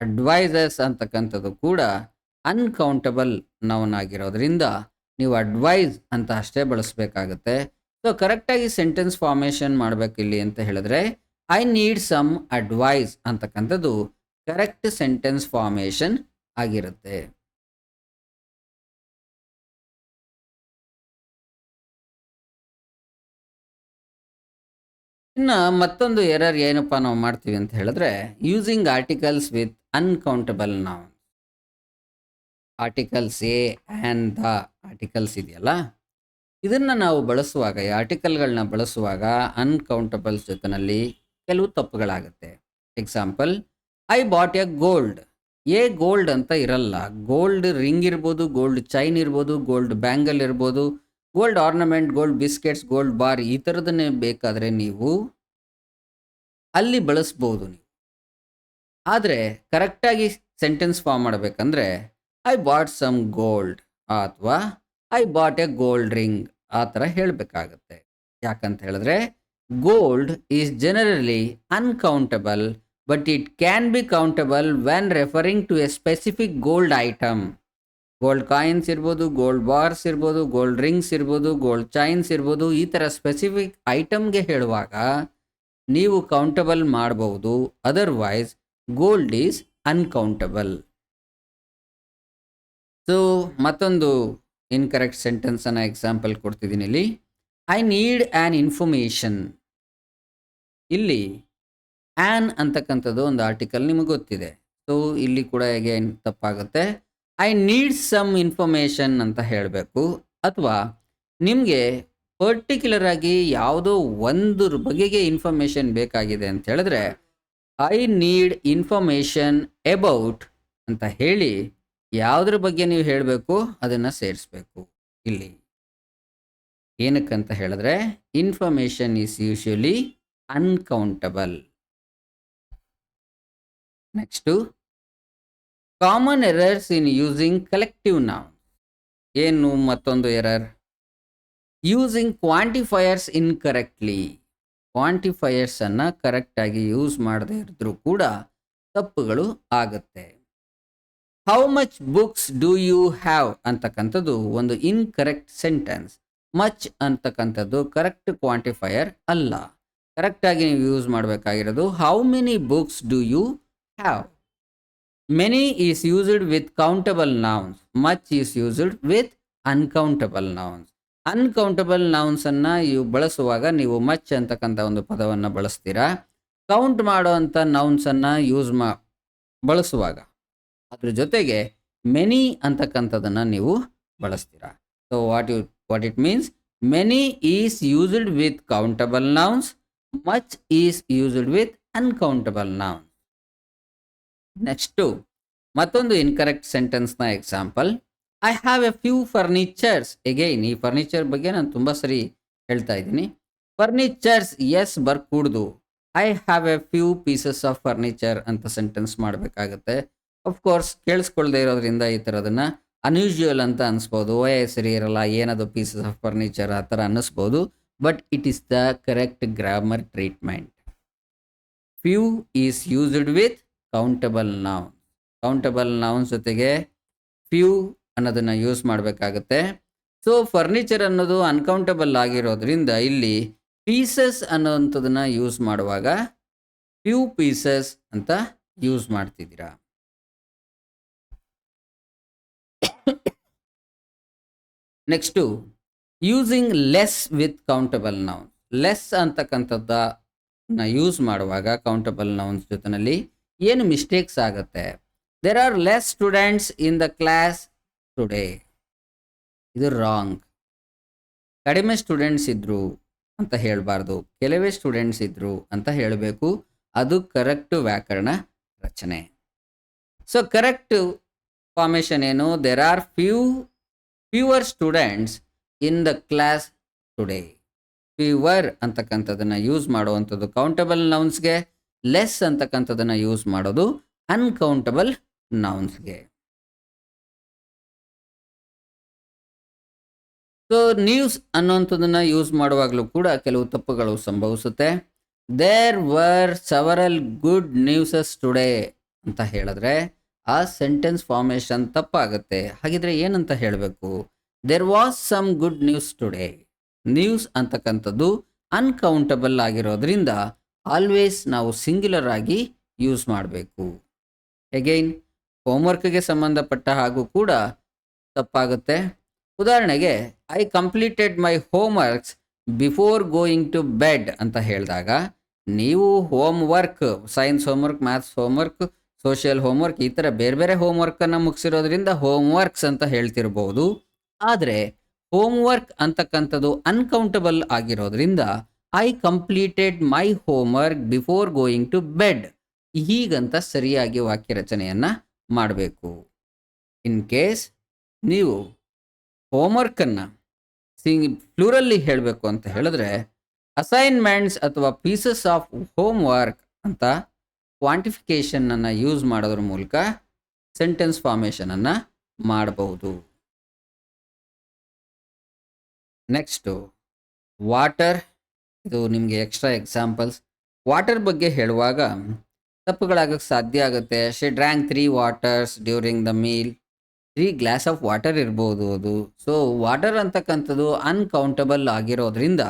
Advisers ಅಂತಕ್ಕಂಥದ್ದು ಕೂಡ ಅನ್ಕೌಂಟಬಲ್ ನೌನ್ ಆಗಿರೋದ್ರಿಂದ ನೀವು ಅಡ್ವೈಸ್ ಅಂತ ಅಷ್ಟೇ ಬಳಸಬೇಕಾಗುತ್ತೆ. ಸೊ ಕರೆಕ್ಟಾಗಿ ಸೆಂಟೆನ್ಸ್ ಫಾರ್ಮೇಷನ್ ಮಾಡಬೇಕಿಲ್ಲಿ ಅಂತ ಹೇಳಿದ್ರೆ, ಐ ನೀಡ್ ಸಮ್ ಅಡ್ವೈಸ್ ಅಂತಕ್ಕಂಥದ್ದು ಕರೆಕ್ಟ್ ಸೆಂಟೆನ್ಸ್ ಫಾರ್ಮೇಷನ್ ಆಗಿರುತ್ತೆ. ಇನ್ನು ಮತ್ತೊಂದು ಎರರ್ ಏನಪ್ಪ ನಾವು ಮಾಡ್ತೀವಿ ಅಂತ ಹೇಳಿದ್ರೆ, using articles with uncountable noun. Articles A and the articles ಇದೆಯಲ್ಲ, ಇದನ್ನು ನಾವು ಬಳಸುವಾಗ, ಈ ಆರ್ಟಿಕಲ್ಗಳನ್ನ ಬಳಸುವಾಗ ಅನ್ಕೌಂಟಬಲ್ಸ್ ಜೊತೆನಲ್ಲಿ ಕೆಲವು ತಪ್ಪುಗಳಾಗುತ್ತೆ. Example, I bought a gold. A gold ಅಂತ ಇರಲ್ಲ. ಗೋಲ್ಡ್ ರಿಂಗ್ ಇರ್ಬೋದು, ಗೋಲ್ಡ್ ಚೈನ್ ಇರ್ಬೋದು, ಗೋಲ್ಡ್ ಬ್ಯಾಂಗಲ್ ಇರ್ಬೋದು, gold ornament, gold biscuits, gold bar, ಈ ಥರದನ್ನೇ ಬೇಕಾದರೆ ನೀವು ಅಲ್ಲಿ ಬಳಸ್ಬೋದು ನೀವು. ಆದರೆ ಕರೆಕ್ಟಾಗಿ ಸೆಂಟೆನ್ಸ್ ಫಾರ್ಮ್ ಮಾಡಬೇಕಂದ್ರೆ ಐ ಬಾಟ್ ಸಮ್ ಗೋಲ್ಡ್ ಅಥವಾ I bought a gold ring ಆ ಥರ ಹೇಳಬೇಕಾಗತ್ತೆ. ಯಾಕಂತ ಹೇಳಿದ್ರೆ gold is generally uncountable, but it can be countable when referring to a specific gold item. Gold coins ಇರ್ಬೋದು, ಗೋಲ್ಡ್ ಬಾರ್ಸ್ ಇರ್ಬೋದು, gold rings ಇರ್ಬೋದು, gold chains ಇರ್ಬೋದು, ಈ ಥರ ಸ್ಪೆಸಿಫಿಕ್ ಐಟಮ್ಗೆ ಹೇಳುವಾಗ ನೀವು ಕೌಂಟಬಲ್ ಮಾಡಬಹುದು. Otherwise gold is uncountable. So ಮತ್ತೊಂದು ಇನ್ಕರೆಕ್ಟ್ ಸೆಂಟೆನ್ಸನ್ನು ಎಕ್ಸಾಂಪಲ್ ಕೊಡ್ತಿದ್ದೀನಿ ಇಲ್ಲಿ, ಐ ನೀಡ್ ಆ್ಯನ್ ಇನ್ಫಾರ್ಮೇಷನ್. ಇಲ್ಲಿ ಆ್ಯನ್ ಅಂತಕ್ಕಂಥದ್ದು ಒಂದು ಆರ್ಟಿಕಲ್ ನಿಮಗೆ ಗೊತ್ತಿದೆ. ಸೊ ಇಲ್ಲಿ ಕೂಡ ಹೇಗೆ ತಪ್ಪಾಗುತ್ತೆ, ಐ ನೀಡ್ ಸಮ್ ಇನ್ಫಾರ್ಮೇಷನ್ ಅಂತ ಹೇಳಬೇಕು. ಅಥವಾ ನಿಮಗೆ ಪರ್ಟಿಕ್ಯುಲರ್ ಆಗಿ ಯಾವುದೋ ಒಂದು ಬಗೆಗೆ ಇನ್ಫಾರ್ಮೇಷನ್ ಬೇಕಾಗಿದೆ ಅಂತ ಹೇಳಿದ್ರೆ ಐ ನೀಡ್ ಇನ್ಫಾರ್ಮೇಷನ್ ಅಬೌಟ್ ಅಂತ ಹೇಳಿ ಯಾವುದ್ರ ಬಗ್ಗೆ ನೀವು ಹೇಳಬೇಕು ಅದನ್ನು ಸೇರಿಸ್ಬೇಕು. ಇಲ್ಲಿ ಏನಕ್ಕಂತ ಹೇಳಿದ್ರೆ information is usually uncountable. Next common errors in using collective noun. ಏನು ಮತ್ತೊಂದು ಎರರ್, ಯೂಸಿಂಗ್ ಕ್ವಾಂಟಿಫೈಯರ್ಸ್ ಇನ್ಕರೆಕ್ಟ್ಲಿ. ಕ್ವಾಂಟಿಫೈಯರ್ಸನ್ನು ಕರೆಕ್ಟಾಗಿ ಯೂಸ್ ಮಾಡದೇ ಇದ್ರೂ ಕೂಡ ತಪ್ಪುಗಳು ಆಗುತ್ತೆ. How much books do you have ಅಂತಕ್ಕಂಥದ್ದು ಒಂದು ಇನ್ಕರೆಕ್ಟ್ ಸೆಂಟೆನ್ಸ್. ಮಚ್ ಅಂತಕ್ಕಂಥದ್ದು ಕರೆಕ್ಟ್ ಕ್ವಾಂಟಿಫೈಯರ್ ಅಲ್ಲ. ಕರೆಕ್ಟಾಗಿ ನೀವು ಯೂಸ್ ಮಾಡಬೇಕಾಗಿರೋದು how many books do you have. Many is used with countable nouns, much is used with uncountable nouns. Uncountable ನೌನ್ಸನ್ನು ಬಳಸುವಾಗ ನೀವು ಮಚ್ ಅಂತಕ್ಕಂಥ ಒಂದು ಪದವನ್ನು ಬಳಸ್ತೀರಾ. ಕೌಂಟ್ ಮಾಡೋ ಅಂಥ ನೌನ್ಸನ್ನು ಬಳಸುವಾಗ ಅದ್ರ ಜೊತೆಗೆ ಮೆನಿ ಅಂತಕ್ಕಂಥದ್ದನ್ನು ನೀವು ಬಳಸ್ತೀರಾ. So what it means, many is used with countable nouns, much is used with uncountable nouns. Next ಮತ್ತೊಂದು ಇನ್ಕರೆಕ್ಟ್ ಸೆಂಟೆನ್ಸ್ನ example, I have a few furnitures. Again ಈ ಫರ್ನಿಚರ್ ಬಗ್ಗೆ ನಾನು ತುಂಬ ಸರಿ ಹೇಳ್ತಾ ಇದ್ದೀನಿ. ಫರ್ನಿಚರ್ಸ್ ಎಸ್ ಬರ್ಕೂಡ್ದು, I have a few pieces of furniture ಅಂತ ಸೆಂಟೆನ್ಸ್ ಮಾಡಬೇಕಾಗತ್ತೆ. ಅಫ್ಕೋರ್ಸ್ ಕೇಳಿಸ್ಕೊಳ್ದೇ ಇರೋದ್ರಿಂದ ಈ ಥರದನ್ನು ಅನ್ಯೂಶುವಲ್ ಅಂತ ಅನಿಸ್ಬೋದು. ಸರಿ ಇರಲ್ಲ, ಏನದು ಪೀಸಸ್ ಆಫ್ ಫರ್ನಿಚರ್ ಆ ಥರ ಅನ್ನಿಸ್ಬೋದು. But it is the correct grammar treatment. Few is used with countable noun. Countable nouns ಜೊತೆಗೆ ಫ್ಯೂ ಅನ್ನೋದನ್ನು ಯೂಸ್ ಮಾಡಬೇಕಾಗತ್ತೆ. ಸೊ ಫರ್ನಿಚರ್ ಅನ್ನೋದು ಅನ್ಕೌಂಟಬಲ್ ಆಗಿರೋದ್ರಿಂದ ಇಲ್ಲಿ ಪೀಸಸ್ ಅನ್ನೋವಂಥದ್ದನ್ನು ಯೂಸ್ ಮಾಡುವಾಗ ಫ್ಯೂ ಪೀಸಸ್ ಅಂತ ಯೂಸ್ ಮಾಡ್ತಿದ್ದೀರಾ. Next using less with countable noun. Less ಅಂತಕ್ಕಂಥದ್ದನ್ನ ಯೂಸ್ ಮಾಡುವಾಗ ಕೌಂಟಬಲ್ ನೌನ್ಸ್ ಜೊತೆನಲ್ಲಿ ಏನು ಮಿಸ್ಟೇಕ್ಸ್ ಆಗುತ್ತೆ. There are less students in the class today. ಇದು ರಾಂಗ್. ಕಡಿಮೆ ಸ್ಟೂಡೆಂಟ್ಸ್ ಇದ್ದರು ಅಂತ ಹೇಳಬಾರ್ದು, ಕೆಲವೇ ಸ್ಟೂಡೆಂಟ್ಸ್ ಇದ್ದರು ಅಂತ ಹೇಳಬೇಕು. ಅದು ಕರೆಕ್ಟ್ ವ್ಯಾಕರಣ ರಚನೆ. ಸೊ ಕರೆಕ್ಟ್ ಫಾರ್ಮೇಷನ್ ಏನು, there are fewer students in the class today. Fewer ಅಂತಕ್ಕಂಥದ್ದನ್ನು ಯೂಸ್ ಮಾಡುವಂಥದ್ದು ಕೌಂಟಬಲ್ ನೌನ್ಸ್ಗೆ, ಲೆಸ್ ಅಂತಕ್ಕಂಥದ್ದನ್ನು ಯೂಸ್ ಮಾಡೋದು ಅನ್ಕೌಂಟಬಲ್ ನೌನ್ಸ್ಗೆ. ಸೊ ನ್ಯೂಸ್ ಅನ್ನುವಂಥದ್ದನ್ನು ಯೂಸ್ ಮಾಡುವಾಗಲೂ ಕೂಡ ಕೆಲವು ತಪ್ಪುಗಳು ಸಂಭವಿಸುತ್ತೆ. There were several good newses today ಅಂತ ಹೇಳಿದ್ರೆ ಆ ಸೆಂಟೆನ್ಸ್ ಫಾರ್ಮೇಷನ್ ತಪ್ಪಾಗುತ್ತೆ. ಹಾಗಿದ್ರೆ ಏನಂತ ಹೇಳಬೇಕು? There was some good news today. News ಅಂತಕ್ಕಂಥದ್ದು ಅನ್ಕೌಂಟಬಲ್ ಆಗಿರೋದ್ರಿಂದ ಆಲ್ವೇಸ್ ನಾವು ಸಿಂಗ್ಯುಲರ್ ಆಗಿ ಯೂಸ್ ಮಾಡಬೇಕು. ಅಗೈನ್ ಹೋಮ್ವರ್ಕ್ಗೆ ಸಂಬಂಧಪಟ್ಟ ಹಾಗೂ ಕೂಡ ತಪ್ಪಾಗುತ್ತೆ. ಉದಾಹರಣೆಗೆ I completed my homeworks before going to bed ಅಂತ ಹೇಳಿದಾಗ ನೀವು home work, science homework, maths homework, social homework ಈ ಥರ ಬೇರೆ ಬೇರೆ ಹೋಮ್ವರ್ಕನ್ನು ಮುಗಿಸಿರೋದ್ರಿಂದ ಹೋಮ್ವರ್ಕ್ಸ್ ಅಂತ ಹೇಳ್ತಿರ್ಬೋದು. ಆದರೆ ಹೋಮ್ವರ್ಕ್ ಅಂತಕ್ಕಂಥದ್ದು ಅನ್ಕೌಂಟಬಲ್ ಆಗಿರೋದ್ರಿಂದ I completed my homework before going to bed ಹೀಗಂತ ಸರಿಯಾಗಿ ವಾಕ್ಯ ರಚನೆಯನ್ನು ಮಾಡಬೇಕು. ಇನ್ ಕೇಸ್ ನೀವು ಹೋಮ್ವರ್ಕನ್ನು ಪ್ಲೂರಲ್ಲಿ ಹೇಳಬೇಕು ಅಂತ ಹೇಳಿದ್ರೆ ಅಸೈನ್ಮೆಂಟ್ಸ್ ಅಥವಾ ಪೀಸಸ್ ಆಫ್ ಹೋಮ್ವರ್ಕ್ ಅಂತ ಕ್ವಾಂಟಿಫಿಕೇಷನನ್ನು ಯೂಸ್ ಮಾಡೋದ್ರ ಮೂಲಕ ಸೆಂಟೆನ್ಸ್ ಫಾರ್ಮೇಷನನ್ನು ಮಾಡಬಹುದು. Next water. ಇದು ನಿಮಗೆ ಎಕ್ಸ್ಟ್ರಾ ಎಕ್ಸಾಂಪಲ್ಸ್. ವಾಟರ್ ಬಗ್ಗೆ ಹೇಳುವಾಗ ತಪ್ಪುಗಳಾಗಕ್ಕೆ ಸಾಧ್ಯ ಆಗುತ್ತೆ. She drank 3 waters during the meal. 3 glass of water ಇರ್ಬೋದು ಅದು. ಸೊ ವಾಟರ್ ಅಂತಕ್ಕಂಥದ್ದು ಅನ್ಕೌಂಟಬಲ್ ಆಗಿರೋದ್ರಿಂದ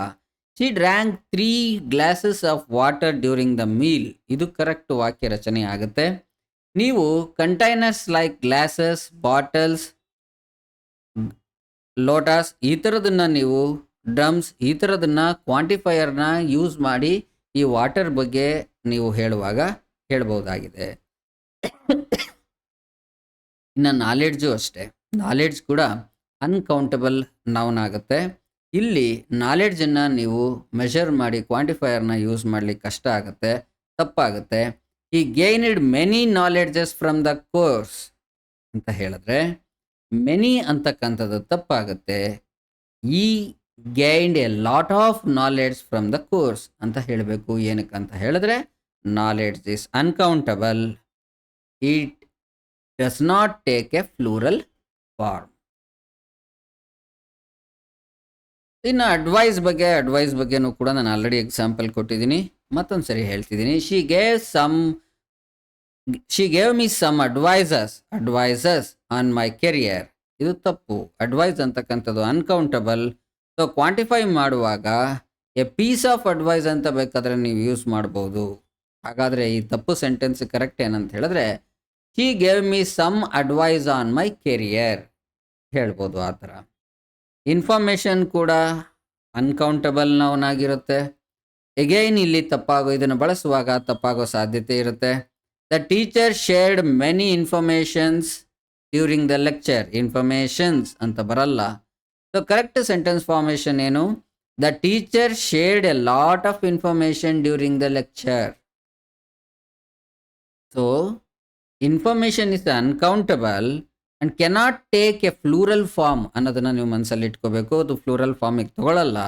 she drank 3 glasses of water during the meal ಇದು ಕರೆಕ್ಟ್ ವಾಕ್ಯ ರಚನೆ ಆಗುತ್ತೆ. ನೀವು ಕಂಟೈನರ್ಸ್ ಲೈಕ್ ಗ್ಲಾಸಸ್, ಬಾಟಲ್ಸ್, ಲೋಟಾಸ್ ಈ ಥರದನ್ನು ನೀವು ಡ್ರಮ್ಸ್ ಈ ಥರದನ್ನು ಕ್ವಾಂಟಿಫೈಯರ್ನ ಯೂಸ್ ಮಾಡಿ ಈ ವಾಟರ್ ಬಗ್ಗೆ ನೀವು ಹೇಳುವಾಗ ಹೇಳ್ಬೋದಾಗಿದೆ. ಇನ್ನು ನಾಲೆಡ್ಜು ಅಷ್ಟೇ. ನಾಲೆಡ್ಜ್ ಕೂಡ ಅನ್ಕೌಂಟಬಲ್ ನೌನ್ ಆಗುತ್ತೆ. ಇಲ್ಲಿ ನಾಲೆಡ್ಜನ್ನು ನೀವು ಮೆಷರ್ ಮಾಡಿ ಕ್ವಾಂಟಿಫೈಯರ್ನ ಯೂಸ್ ಮಾಡಲಿಕ್ಕೆ ಕಷ್ಟ ಆಗುತ್ತೆ, ತಪ್ಪಾಗುತ್ತೆ. I gained many knowledges from the course ಅಂತ ಹೇಳಿದ್ರೆ ಮೆನಿ ಅಂತಕ್ಕಂಥದ್ದು ತಪ್ಪಾಗುತ್ತೆ. I gained a lot of knowledge from the course ಅಂತ ಹೇಳಬೇಕು. ಏನಕ್ಕಂತ ಹೇಳಿದ್ರೆ knowledge is uncountable, it does not take a plural form. ಇನ್ನು ಅಡ್ವೈಸ್ ಬಗ್ಗೆನೂ ಕೂಡ ನಾನು ಆಲ್ರೆಡಿ ಎಕ್ಸಾಂಪಲ್ ಕೊಟ್ಟಿದ್ದೀನಿ, ಮತ್ತೊಂದು ಸರಿ ಹೇಳ್ತಿದ್ದೀನಿ. She gave me some advices on my career. ಇದು ತಪ್ಪು. ಅಡ್ವೈಸ್ ಅಂತಕ್ಕಂಥದ್ದು ಅನ್ಕೌಂಟಬಲ್. ಸೊ ಕ್ವಾಂಟಿಫೈ ಮಾಡುವಾಗ ಎ ಪೀಸ್ ಆಫ್ ಅಡ್ವೈಸ್ ಅಂತ ಬೇಕಾದರೆ ನೀವು ಯೂಸ್ ಮಾಡ್ಬೋದು. ಹಾಗಾದರೆ ಈ ತಪ್ಪು ಸೆಂಟೆನ್ಸ್ ಕರೆಕ್ಟ್ ಏನಂತ ಹೇಳಿದ್ರೆ she gave me some advice on my career ಹೇಳ್ಬೋದು. ಆ ಥರ ಇನ್ಫಾರ್ಮೇಷನ್ ಕೂಡ ಅನ್ಕೌಂಟಬಲ್ ನೌನ್ ಆಗಿರುತ್ತೆ. ಎಗೈನ್ ಇಲ್ಲಿ ಇದನ್ನು ಬಳಸುವಾಗ ತಪ್ಪಾಗೋ ಸಾಧ್ಯತೆ ಇರುತ್ತೆ. The teacher shared many informations during the lecture. Informations ಅಂತ ಬರಲ್ಲ. ಸೊ ಕರೆಕ್ಟ್ ಸೆಂಟೆನ್ಸ್ ಫಾರ್ಮೇಷನ್ ಏನು? The teacher shared a lot of information during the lecture. So information is uncountable and cannot take a plural form ಅನ್ನೋದನ್ನು ನೀವು ಮನಸ್ಸಲ್ಲಿ ಇಟ್ಕೋಬೇಕು. ಅದು ಫ್ಲೂರಲ್ ಫಾರ್ಮಿಗೆ ತಗೊಳ್ಳಲ್ಲ.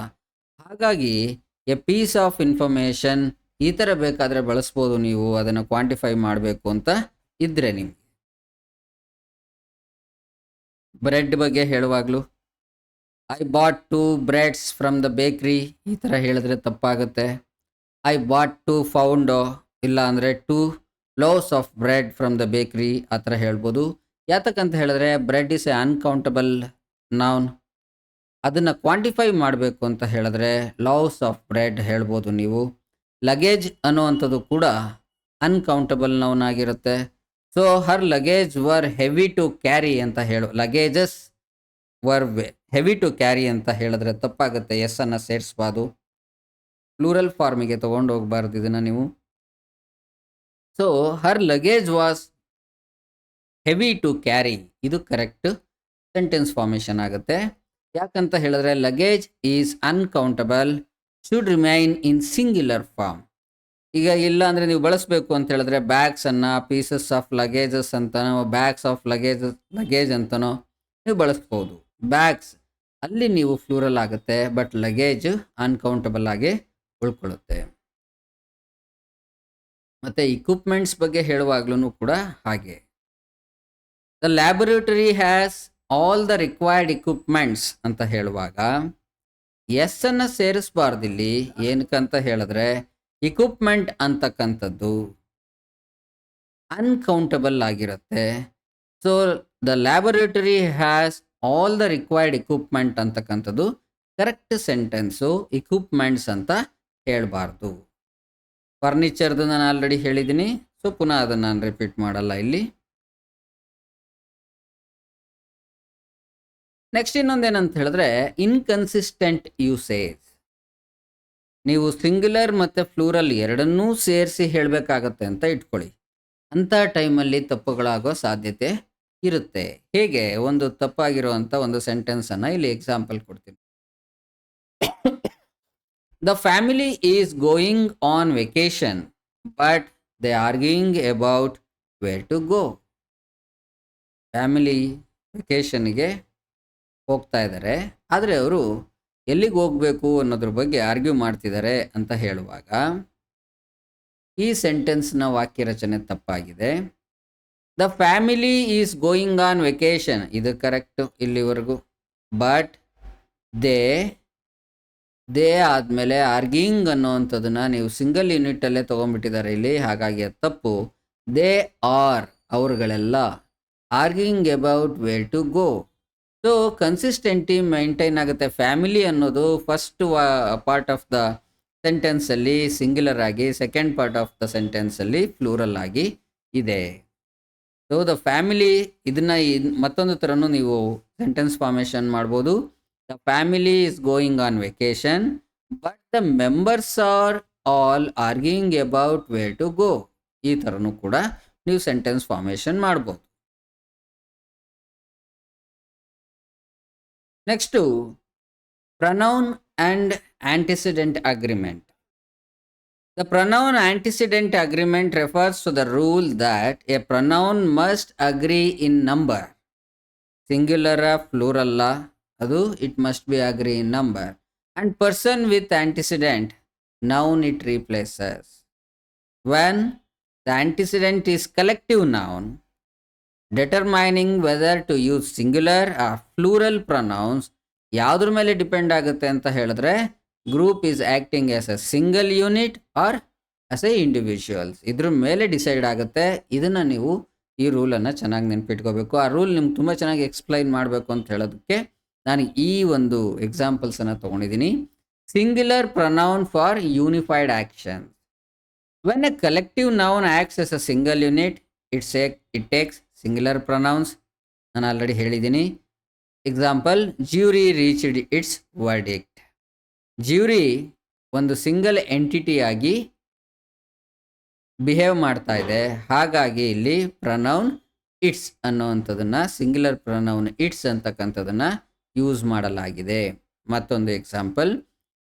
ಹಾಗಾಗಿ ಎ ಪೀಸ್ ಆಫ್ ಇನ್ಫಾರ್ಮೇಷನ್ ಈ ಥರ ಬೇಕಾದರೆ ಬಳಸ್ಬೋದು ನೀವು, ಅದನ್ನು ಕ್ವಾಂಟಿಫೈ ಮಾಡಬೇಕು ಅಂತ ಇದ್ದರೆ. ನಿಮಗೆ ಬ್ರೆಡ್ ಬಗ್ಗೆ ಹೇಳುವಾಗಲೂ I bought 2 breads from the bakery ಈ ಥರ ಹೇಳಿದ್ರೆ ತಪ್ಪಾಗುತ್ತೆ. ಐ ಬಾಟ್ 2 ಫೌಂಡೋ ಇಲ್ಲ ಅಂದರೆ 2 ಲೋವ್ಸ್ ಆಫ್ ಬ್ರೆಡ್ ಫ್ರಮ್ ದ ಬೇಕ್ರಿ ಆ ಥರ ಹೇಳ್ಬೋದು. ಯಾತಕ್ಕಂತ ಹೇಳಿದ್ರೆ bread is A uncountable noun. ಅದನ್ನು ಕ್ವಾಂಟಿಫೈ ಮಾಡಬೇಕು ಅಂತ ಹೇಳಿದ್ರೆ ಲೋವ್ಸ್ ಆಫ್ ಬ್ರೆಡ್ ಹೇಳ್ಬೋದು ನೀವು. ಲಗೇಜ್ ಅನ್ನುವಂಥದ್ದು ಕೂಡ ಅನ್ಕೌಂಟಬಲ್ ನೌನ್ ಆಗಿರುತ್ತೆ. So her luggage were heavy to carry ಅಂತ luggages were heavy to carry ಅಂತ ಹೇಳಿದ್ರೆ ತಪ್ಪಾಗುತ್ತೆ. ಎಸ್ ಅನ್ನು ಸೇರಿಸ್ಬಾರ್ದು, ಪ್ಲೂರಲ್ ಫಾರ್ಮಿಗೆ ತೊಗೊಂಡು ಹೋಗಬಾರ್ದು ಇದನ್ನು ನೀವು. So her luggage was heavy to carry ಇದು ಕರೆಕ್ಟ್ ಸೆಂಟೆನ್ಸ್ ಫಾರ್ಮೇಷನ್ ಆಗುತ್ತೆ. ಯಾಕಂತ ಹೇಳಿದ್ರೆ luggage is uncountable, should remain in singular form. ಈಗ ಇಲ್ಲ ಅಂದರೆ ನೀವು ಬಳಸಬೇಕು ಅಂತ ಹೇಳಿದ್ರೆ ಬ್ಯಾಗ್ಸನ್ನು ಪೀಸಸ್ ಆಫ್ ಲಗೇಜಸ್ ಅಂತನೋ ಬ್ಯಾಗ್ಸ್ ಆಫ್ ಲಗೇಜ್ ಅಂತನೋ ನೀವು ಬಳಸ್ಬೋದು. ಬ್ಯಾಗ್ಸ್ ಅಲ್ಲಿ ನೀವು ಫ್ಲೂರಲ್ ಆಗುತ್ತೆ, ಬಟ್ ಲಗೇಜ್ ಅನ್ಕೌಂಟಬಲ್ ಆಗಿ ಉಳ್ಕೊಳ್ಳುತ್ತೆ. ಮತ್ತು ಇಕ್ವಿಪ್ಮೆಂಟ್ಸ್ ಬಗ್ಗೆ ಹೇಳುವಾಗ್ಲೂ ಕೂಡ ಹಾಗೆ. The laboratory has all the required equipments ಅಂತ ಹೇಳುವಾಗ ಎಸ್ ಅನ್ನು ಸೇರಿಸಬಾರ್ದಿಲ್ಲಿ. ಏನಕ್ಕಂತ ಹೇಳಿದ್ರೆ ಇಕ್ವಿಪ್ಮೆಂಟ್ ಅಂತಕ್ಕಂಥದ್ದು ಅನ್ಕೌಂಟಬಲ್ ಆಗಿರುತ್ತೆ. So the laboratory has all the required equipment ಅಂತಕ್ಕಂಥದ್ದು ಕರೆಕ್ಟ್ ಸೆಂಟೆನ್ಸು. ಇಕ್ವಿಪ್ಮೆಂಟ್ಸ್ ಅಂತ ಹೇಳಬಾರ್ದು. ಫರ್ನಿಚರ್ದು ನಾನು ಆಲ್ರೆಡಿ ಹೇಳಿದ್ದೀನಿ, ಸೊ ಪುನಃ ಅದನ್ನು ನಾನು ರಿಪೀಟ್ ಮಾಡಲ್ಲ ಇಲ್ಲಿ. ನೆಕ್ಸ್ಟ್ ಇನ್ನೊಂದೇನಂತ ಹೇಳಿದ್ರೆ ಇನ್ಕನ್ಸಿಸ್ಟೆಂಟ್ ಯೂಸೇಜ್. ನೀವು ಸಿಂಗ್ಯುಲರ್ ಮತ್ತು ಫ್ಲೂರಲ್ ಎರಡನ್ನೂ ಸೇರಿಸಿ ಹೇಳಬೇಕಾಗತ್ತೆ ಅಂತ ಇಟ್ಕೊಳ್ಳಿ. ಅಂಥ ಟೈಮಲ್ಲಿ ತಪ್ಪುಗಳಾಗೋ ಸಾಧ್ಯತೆ ಇರುತ್ತೆ. ಹೇಗೆ? ಒಂದು ತಪ್ಪಾಗಿರುವಂಥ ಒಂದು ಸೆಂಟೆನ್ಸನ್ನು ಇಲ್ಲಿ ಎಕ್ಸಾಂಪಲ್ ಕೊಡ್ತೀನಿ. The family is going on vacation but they arguing about where to go. Family ವೆಕೇಷನ್ಗೆ ಹೋಗ್ತಾ ಇದ್ದಾರೆ, ಆದರೆ ಅವರು ಎಲ್ಲಿಗೆ ಹೋಗಬೇಕು ಅನ್ನೋದ್ರ ಬಗ್ಗೆ ಆರ್ಗ್ಯೂ ಮಾಡ್ತಿದ್ದಾರೆ ಅಂತ ಹೇಳುವಾಗ ಈ ಸೆಂಟೆನ್ಸ್ನ ವಾಕ್ಯ ರಚನೆ ತಪ್ಪಾಗಿದೆ. The family is going on vacation ಇದು ಕರೆಕ್ಟು ಇಲ್ಲಿವರೆಗೂ. ಬಟ್ ದೇ ಆದಮೇಲೆ ಆರ್ಗಿಂಗ್ ಅನ್ನೋವಂಥದ್ದನ್ನು ನೀವು ಸಿಂಗಲ್ ಯೂನಿಟಲ್ಲೇ ತೊಗೊಂಡ್ಬಿಟ್ಟಿದ್ದಾರೆ ಇಲ್ಲಿ, ಹಾಗಾಗಿ ಅದು ತಪ್ಪು. ದೇ ಆರ್ ಅವರುಗಳೆಲ್ಲ arguing about where to go. So consistency maintain ಆಗುತ್ತೆ. ಫ್ಯಾಮಿಲಿ ಅನ್ನೋದು ಫಸ್ಟ್ ಪಾರ್ಟ್ ಆಫ್ ದ ಸೆಂಟೆನ್ಸಲ್ಲಿ ಸಿಂಗ್ಯುಲರ್ ಆಗಿ, ಸೆಕೆಂಡ್ ಪಾರ್ಟ್ ಆಫ್ ದ ಸೆಂಟೆನ್ಸಲ್ಲಿ ಫ್ಲೂರಲ್ ಆಗಿ ಇದೆ. ಸೊ ದ ಫ್ಯಾಮಿಲಿ ಇದನ್ನ ಮತ್ತೊಂದು ಥರನೂ ನೀವು ಸೆಂಟೆನ್ಸ್ ಫಾರ್ಮೇಷನ್ ಮಾಡ್ಬೋದು. The family is going on vacation but the members are all arguing about where to go. ಈ ಥರನೂ ಕೂಡ ನೀವು ಸೆಂಟೆನ್ಸ್ ಫಾರ್ಮೇಷನ್ ಮಾಡ್ಬೋದು. Next pronoun and antecedent agreement. The pronoun antecedent agreement refers to the rule that a pronoun must agree in number. Singular, plural, adu it must be agree in number. And person with antecedent, noun it replaces. When the antecedent is collective noun, determining whether to use singular or plural pronouns, ಯಾವುದ್ರ ಮೇಲೆ depend ಆಗುತ್ತೆ ಅಂತ ಹೇಳಿದ್ರೆ group is acting as a single unit or as A individuals, ಇದ್ರ ಮೇಲೆ decide ಆಗುತ್ತೆ. ಇದನ್ನು ನೀವು ಈ ರೂಲನ್ನು ಚೆನ್ನಾಗಿ ನೆನ್ಪಿಟ್ಕೋಬೇಕು. ಆ ರೂಲ್ ನಿಮ್ಗೆ ತುಂಬ ಚೆನ್ನಾಗಿ ಎಕ್ಸ್ಪ್ಲೈನ್ ಮಾಡಬೇಕು ಅಂತ ಹೇಳೋದಕ್ಕೆ ನಾನು ಈ ಒಂದು ಎಕ್ಸಾಂಪಲ್ಸನ್ನು ತೊಗೊಂಡಿದ್ದೀನಿ. Singular pronoun for unified action. When a collective noun acts as a single unit it takes singular pronouns. ನಾನು ಆಲ್ರೆಡಿ ಹೇಳಿದ್ದೀನಿ. Example, jury reached its verdict. Jury ಒಂದು ಸಿಂಗಲ್ ಎಂಟಿಟಿಯಾಗಿ ಬಿಹೇವ್ ಮಾಡ್ತಾ ಇದೆ, ಹಾಗಾಗಿ ಇಲ್ಲಿ ಪ್ರನೌನ್ ಇಟ್ಸ್ ಅನ್ನೋವಂಥದ್ದನ್ನು, ಸಿಂಗ್ಯುಲರ್ ಪ್ರನೌನ್ ಇಟ್ಸ್ ಅಂತಕ್ಕಂಥದ್ದನ್ನು ಯೂಸ್ ಮಾಡಲಾಗಿದೆ. ಮತ್ತೊಂದು example,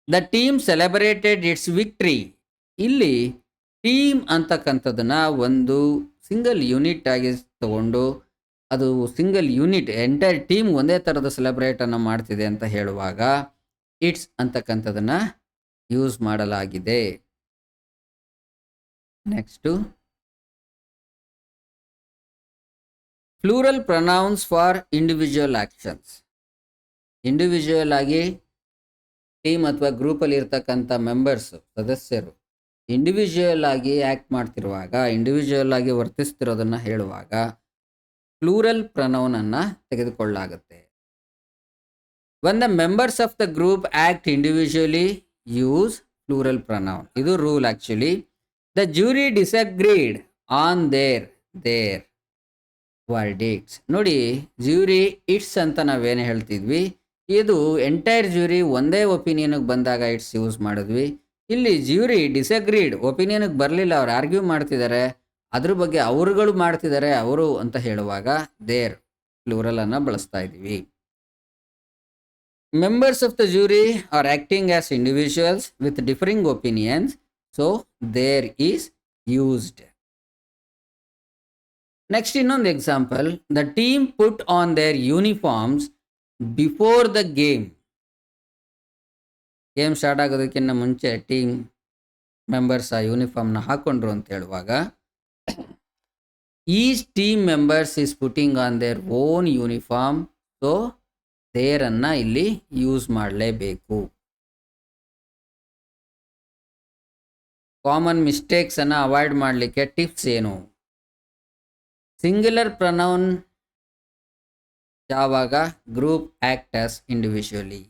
the team celebrated its victory. ಇಲ್ಲಿ ಟೀಮ್ ಅಂತಕ್ಕಂಥದ್ದನ್ನು ಒಂದು ಸಿಂಗಲ್ ಯೂನಿಟ್ ಆಗಿ ತಗೊಂಡು ಅದು ಸಿಂಗಲ್ ಯೂನಿಟ್ ಎಂಟೈರ್ ಟೀಮ್ ಒಂದೇ ಥರದ ಸೆಲೆಬ್ರೇಟನ್ನು ಮಾಡ್ತಿದೆ ಅಂತ ಹೇಳುವಾಗ ಇಟ್ಸ್ ಅಂತಕ್ಕಂಥದ್ದನ್ನು ಯೂಸ್ ಮಾಡಲಾಗಿದೆ. Next plural pronouns for individual actions. Individual ಆಗಿ ಟೀಮ್ ಅಥವಾ ಗ್ರೂಪಲ್ಲಿ ಇರ್ತಕ್ಕಂಥ ಮೆಂಬರ್ಸು, ಸದಸ್ಯರು ಇಂಡಿವಿಜುವಲ್ ಆಗಿ ಆ್ಯಕ್ಟ್ ಮಾಡ್ತಿರುವಾಗ, ಇಂಡಿವಿಜುವಲ್ ಆಗಿ ವರ್ತಿಸ್ತಿರೋದನ್ನು ಹೇಳುವಾಗ plural ಪ್ರನೌನನ್ನು ತೆಗೆದುಕೊಳ್ಳಲಾಗುತ್ತೆ. When the members of the group act individually, use plural pronoun. ಇದು rule actually. The jury disagreed on their verdicts. ನೋಡಿ, ಜ್ಯೂರಿ ಇಟ್ಸ್ ಅಂತ ನಾವೇನು ಹೇಳ್ತಿದ್ವಿ, ಇದು ಎಂಟೈರ್ ಜ್ಯೂರಿ ಒಂದೇ ಒಪಿನಿಯನ್ಗೆ ಬಂದಾಗ ಇಟ್ಸ್ ಯೂಸ್ ಮಾಡಿದ್ವಿ. ಇಲ್ಲಿ ಜ್ಯೂರಿ ಡಿಸಗ್ರೀಡ್, ಒಪಿನಿಯನ್ಗೆ ಬರಲಿಲ್ಲ, ಅವ್ರು ಆರ್ಗ್ಯೂ ಮಾಡ್ತಿದ್ದಾರೆ, ಅದ್ರ ಬಗ್ಗೆ ಅವರುಗಳು ಮಾಡ್ತಿದ್ದಾರೆ, ಅವರು ಅಂತ ಹೇಳುವಾಗ ದೇರ್ ಪ್ಲೂರಲನ್ನು ಬಳಸ್ತಾ ಇದ್ದೀವಿ. Members of the jury are acting as individuals with differing opinions, so there is used. Next, ಇನ್ನೊಂದು example, the team put on their uniforms before the game. Game start ಆಗೋದಕ್ಕಿಂತ ಮುಂಚೆ ಟೀಮ್ ಮೆಂಬರ್ಸ್ ಆ ಯೂನಿಫಾರ್ಮ್ನ ಹಾಕ್ಕೊಂಡ್ರು ಅಂತ ಹೇಳುವಾಗ each team members is putting on their own uniform. So ದೇರನ್ನು ಇಲ್ಲಿ ಯೂಸ್ ಮಾಡಲೇಬೇಕು. ಕಾಮನ್ ಮಿಸ್ಟೇಕ್ಸನ್ನು ಅವಾಯ್ಡ್ ಮಾಡಲಿಕ್ಕೆ ಟಿಪ್ಸ್ ಏನು? ಸಿಂಗ್ಯುಲರ್ ಪ್ರನೌನ್ ಯಾವಾಗ group act as individually.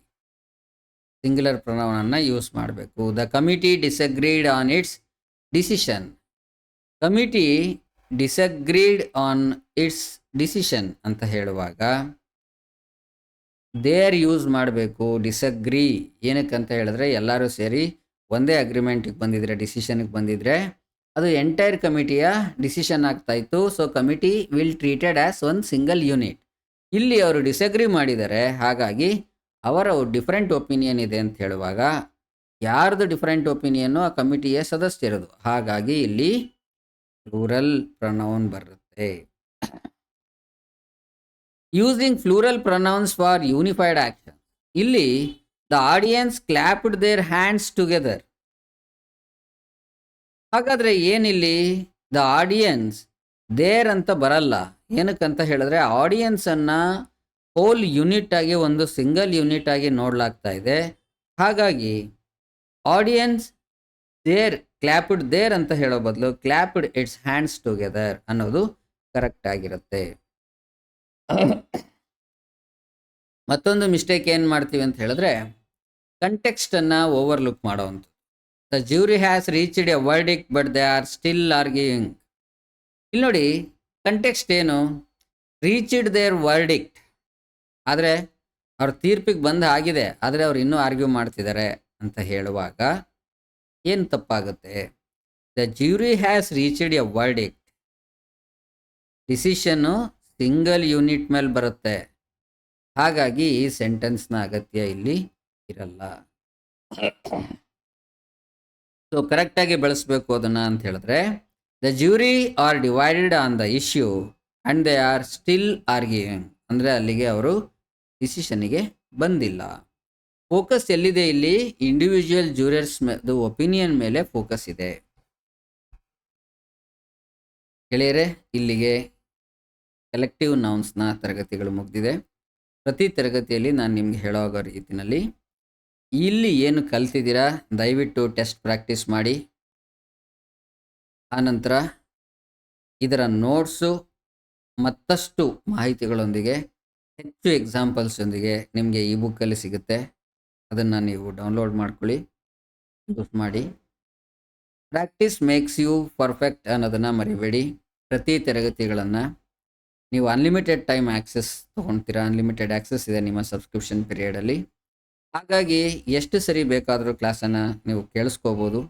Singular ಪ್ರನೌನನ್ನು ಯೂಸ್ ಮಾಡಬೇಕು. The committee disagreed on its decision. Committee disagreed on its decision ಅಂತ ಹೇಳುವಾಗ ದೇರ್ ಯೂಸ್ ಮಾಡಬೇಕು. ಡಿಸಗ್ರಿ ಏನಕ್ಕಂತ ಹೇಳಿದ್ರೆ ಎಲ್ಲರೂ ಸೇರಿ ಒಂದೇ ಅಗ್ರಿಮೆಂಟಿಗೆ ಬಂದಿದ್ರೆ, ಡಿಸಿಷನ್ಗೆ ಬಂದಿದ್ರೆ ಅದು ಎಂಟೈರ್ ಕಮಿಟಿಯ ಡಿಸಿಷನ್ ಆಗ್ತಾಯಿತ್ತು. So committee will treated as one single unit. ಇಲ್ಲಿ ಅವರು ಡಿಸಗ್ರಿ ಮಾಡಿದ್ದಾರೆ, ಹಾಗಾಗಿ ಅವರ ಡಿಫರೆಂಟ್ ಒಪಿನಿಯನ್ ಇದೆ ಅಂತ ಹೇಳುವಾಗ ಯಾರ್ದು ಡಿಫರೆಂಟ್ ಒಪಿನಿಯನ್ನು ಆ ಕಮಿಟಿಯ ಸದಸ್ಯರದು, ಹಾಗಾಗಿ ಇಲ್ಲಿ ಪ್ಲೂರಲ್ ಪ್ರನೌನ್ ಬರುತ್ತೆ. Using plural pronouns for unified action. ಇಲ್ಲಿ the audience clapped their hands together. ಹಾಗಾದರೆ ಏನಿಲ್ಲಿ ದ ಆಡಿಯನ್ಸ್ ದೇರ್ ಅಂತ ಬರಲ್ಲ. ಏನಕ್ಕಂತ ಹೇಳಿದ್ರೆ ಆಡಿಯನ್ಸನ್ನು ಹೋಲ್ ಯೂನಿಟ್ ಆಗಿ ಒಂದು ಸಿಂಗಲ್ ಯೂನಿಟ್ ಆಗಿ ನೋಡಲಾಗ್ತಾ ಇದೆ. ಹಾಗಾಗಿ ಆಡಿಯನ್ಸ್ ದೇರ್ ಕ್ಲಾಪ್ಡ್ ದೇರ್ ಅಂತ ಹೇಳೋ ಬದಲು ಕ್ಲಾಪ್ಡ್ ಇಟ್ಸ್ ಹ್ಯಾಂಡ್ಸ್ ಟುಗೆದರ್ ಅನ್ನೋದು ಕರೆಕ್ಟ್ ಆಗಿರುತ್ತೆ. ಮತ್ತೊಂದು ಮಿಸ್ಟೇಕ್ ಏನು ಮಾಡ್ತೀವಿ ಅಂತ ಹೇಳಿದ್ರೆ ಕಂಟೆಕ್ಸ್ಟನ್ನು ಓವರ್ಲುಕ್ ಮಾಡೋವಂಥದ್ದು. The jury has reached a verdict but they are still arguing. ಇಲ್ಲಿ ನೋಡಿ ಕಂಟೆಕ್ಸ್ಟ್ ಏನು? ರೀಚ್ಡ್ ದೇರ್ ವರ್ಡಿಕ್ಟ್, ಆದರೆ ಅವ್ರ ತೀರ್ಪಿಗೆ ಬಂದು ಆಗಿದೆ, ಆದರೆ ಅವ್ರು ಇನ್ನೂ ಆರ್ಗ್ಯೂ ಮಾಡ್ತಿದ್ದಾರೆ ಅಂತ ಹೇಳುವಾಗ ಏನು ತಪ್ಪಾಗುತ್ತೆ? The jury has reached a verdict, decision single unit ಮೇಲೆ ಬರುತ್ತೆ, ಹಾಗಾಗಿ ಈ ಸೆಂಟೆನ್ಸ್ನ ಅಗತ್ಯ ಇಲ್ಲಿ ಇರಲ್ಲ. ಸೊ ಕರೆಕ್ಟಾಗಿ ಬಳಸಬೇಕು ಅದನ್ನು ಅಂತ ಹೇಳಿದ್ರೆ the jury are divided on the issue and they are still arguing, ಅಂದರೆ ಅಲ್ಲಿಗೆ ಅವರು ಡಿಸಿಷನ್ನಿಗೆ ಬಂದಿಲ್ಲ. ಫೋಕಸ್ ಎಲ್ಲಿದೆ ಇಲ್ಲಿ? ಇಂಡಿವಿಜುವಲ್ ಜ್ಯೂರಿಯರ್ಸ್ ಒಪಿನಿಯನ್ ಮೇಲೆ ಫೋಕಸ್ ಇದೆ. ಗೆಳೆಯರೆ, ಇಲ್ಲಿಗೆ ಕಲೆಕ್ಟಿವ್ ನೌನ್ಸ್ನ ತರಗತಿಗಳು ಮುಗಿದಿದೆ. ಪ್ರತಿ ತರಗತಿಯಲ್ಲಿ ನಾನು ನಿಮ್ಗೆ ಹೇಳೋ ರೀತಿಯಲ್ಲಿ ಇಲ್ಲಿ ಏನು ಕಲ್ತಿದ್ದೀರಾ ದಯವಿಟ್ಟು ಟೆಸ್ಟ್ ಪ್ರಾಕ್ಟೀಸ್ ಮಾಡಿ. ಆನಂತರ ಇದರ ನೋಟ್ಸು ಮತ್ತಷ್ಟು ಮಾಹಿತಿಗಳೊಂದಿಗೆ ಹೆಚ್ಚು ಎಕ್ಸಾಂಪಲ್ಸೊಂದಿಗೆ ನಿಮಗೆ ಈ ಬುಕ್ಕಲ್ಲಿ ಸಿಗುತ್ತೆ. ಅದನ್ನು ನೀವು ಡೌನ್ಲೋಡ್ ಮಾಡ್ಕೊಳ್ಳಿ, ಯೂಸ್ ಮಾಡಿ. ಪ್ರಾಕ್ಟೀಸ್ ಮೇಕ್ಸ್ ಯು ಪರ್ಫೆಕ್ಟ್ ಅನ್ನೋದನ್ನು ಮರಿಬೇಡಿ. ಪ್ರತಿ ತರಗತಿಗಳನ್ನು ನೀವು ಅನ್ಲಿಮಿಟೆಡ್ ಟೈಮ್ ಆ್ಯಕ್ಸೆಸ್ ತೊಗೊಳ್ತೀರಾ. ಅನ್ಲಿಮಿಟೆಡ್ ಆ್ಯಕ್ಸೆಸ್ ಇದೆ ನಿಮ್ಮ ಸಬ್ಸ್ಕ್ರಿಪ್ಷನ್ ಪೀರಿಯಡಲ್ಲಿ. ಹಾಗಾಗಿ ಎಷ್ಟು ಸರಿ ಬೇಕಾದರೂ ಕ್ಲಾಸನ್ನು ನೀವು ಕೇಳಿಸ್ಕೋಬೋದು,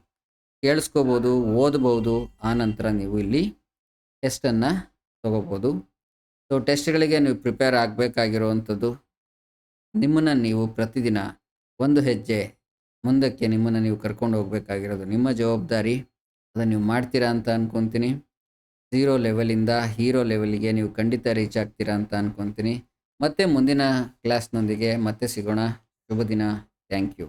ಓದ್ಬೋದು. ಆನಂತರ ನೀವು ಇಲ್ಲಿ ಟೆಸ್ಟನ್ನು ತೊಗೋಬೋದು. ಸೊ ಟೆಸ್ಟ್ಗಳಿಗೆ ನೀವು ಪ್ರಿಪೇರ್ ಆಗಬೇಕಾಗಿರುವಂಥದ್ದು, ನಿಮ್ಮನ್ನು ನೀವು ಪ್ರತಿದಿನ ಒಂದು ಹೆಜ್ಜೆ ಮುಂದಕ್ಕೆ ನಿಮ್ಮನ್ನು ನೀವು ಕರ್ಕೊಂಡು ಹೋಗಬೇಕಾಗಿರೋದು ನಿಮ್ಮ ಜವಾಬ್ದಾರಿ. ಅದನ್ನು ನೀವು ಮಾಡ್ತೀರಾ ಅಂತ ಅಂದ್ಕೊತೀನಿ. 0 ಲೆವೆಲಿಂದ ಹೀರೋ ಲೆವೆಲಿಗೆ ನೀವು ಖಂಡಿತ ರೀಚ್ ಆಗ್ತೀರಾ ಅಂತ ಅಂದ್ಕೊತೀನಿ. ಮತ್ತೆ ಮುಂದಿನ ಕ್ಲಾಸ್ನೊಂದಿಗೆ ಮತ್ತೆ ಸಿಗೋಣ. ಶುಭ ದಿನ. Thank you.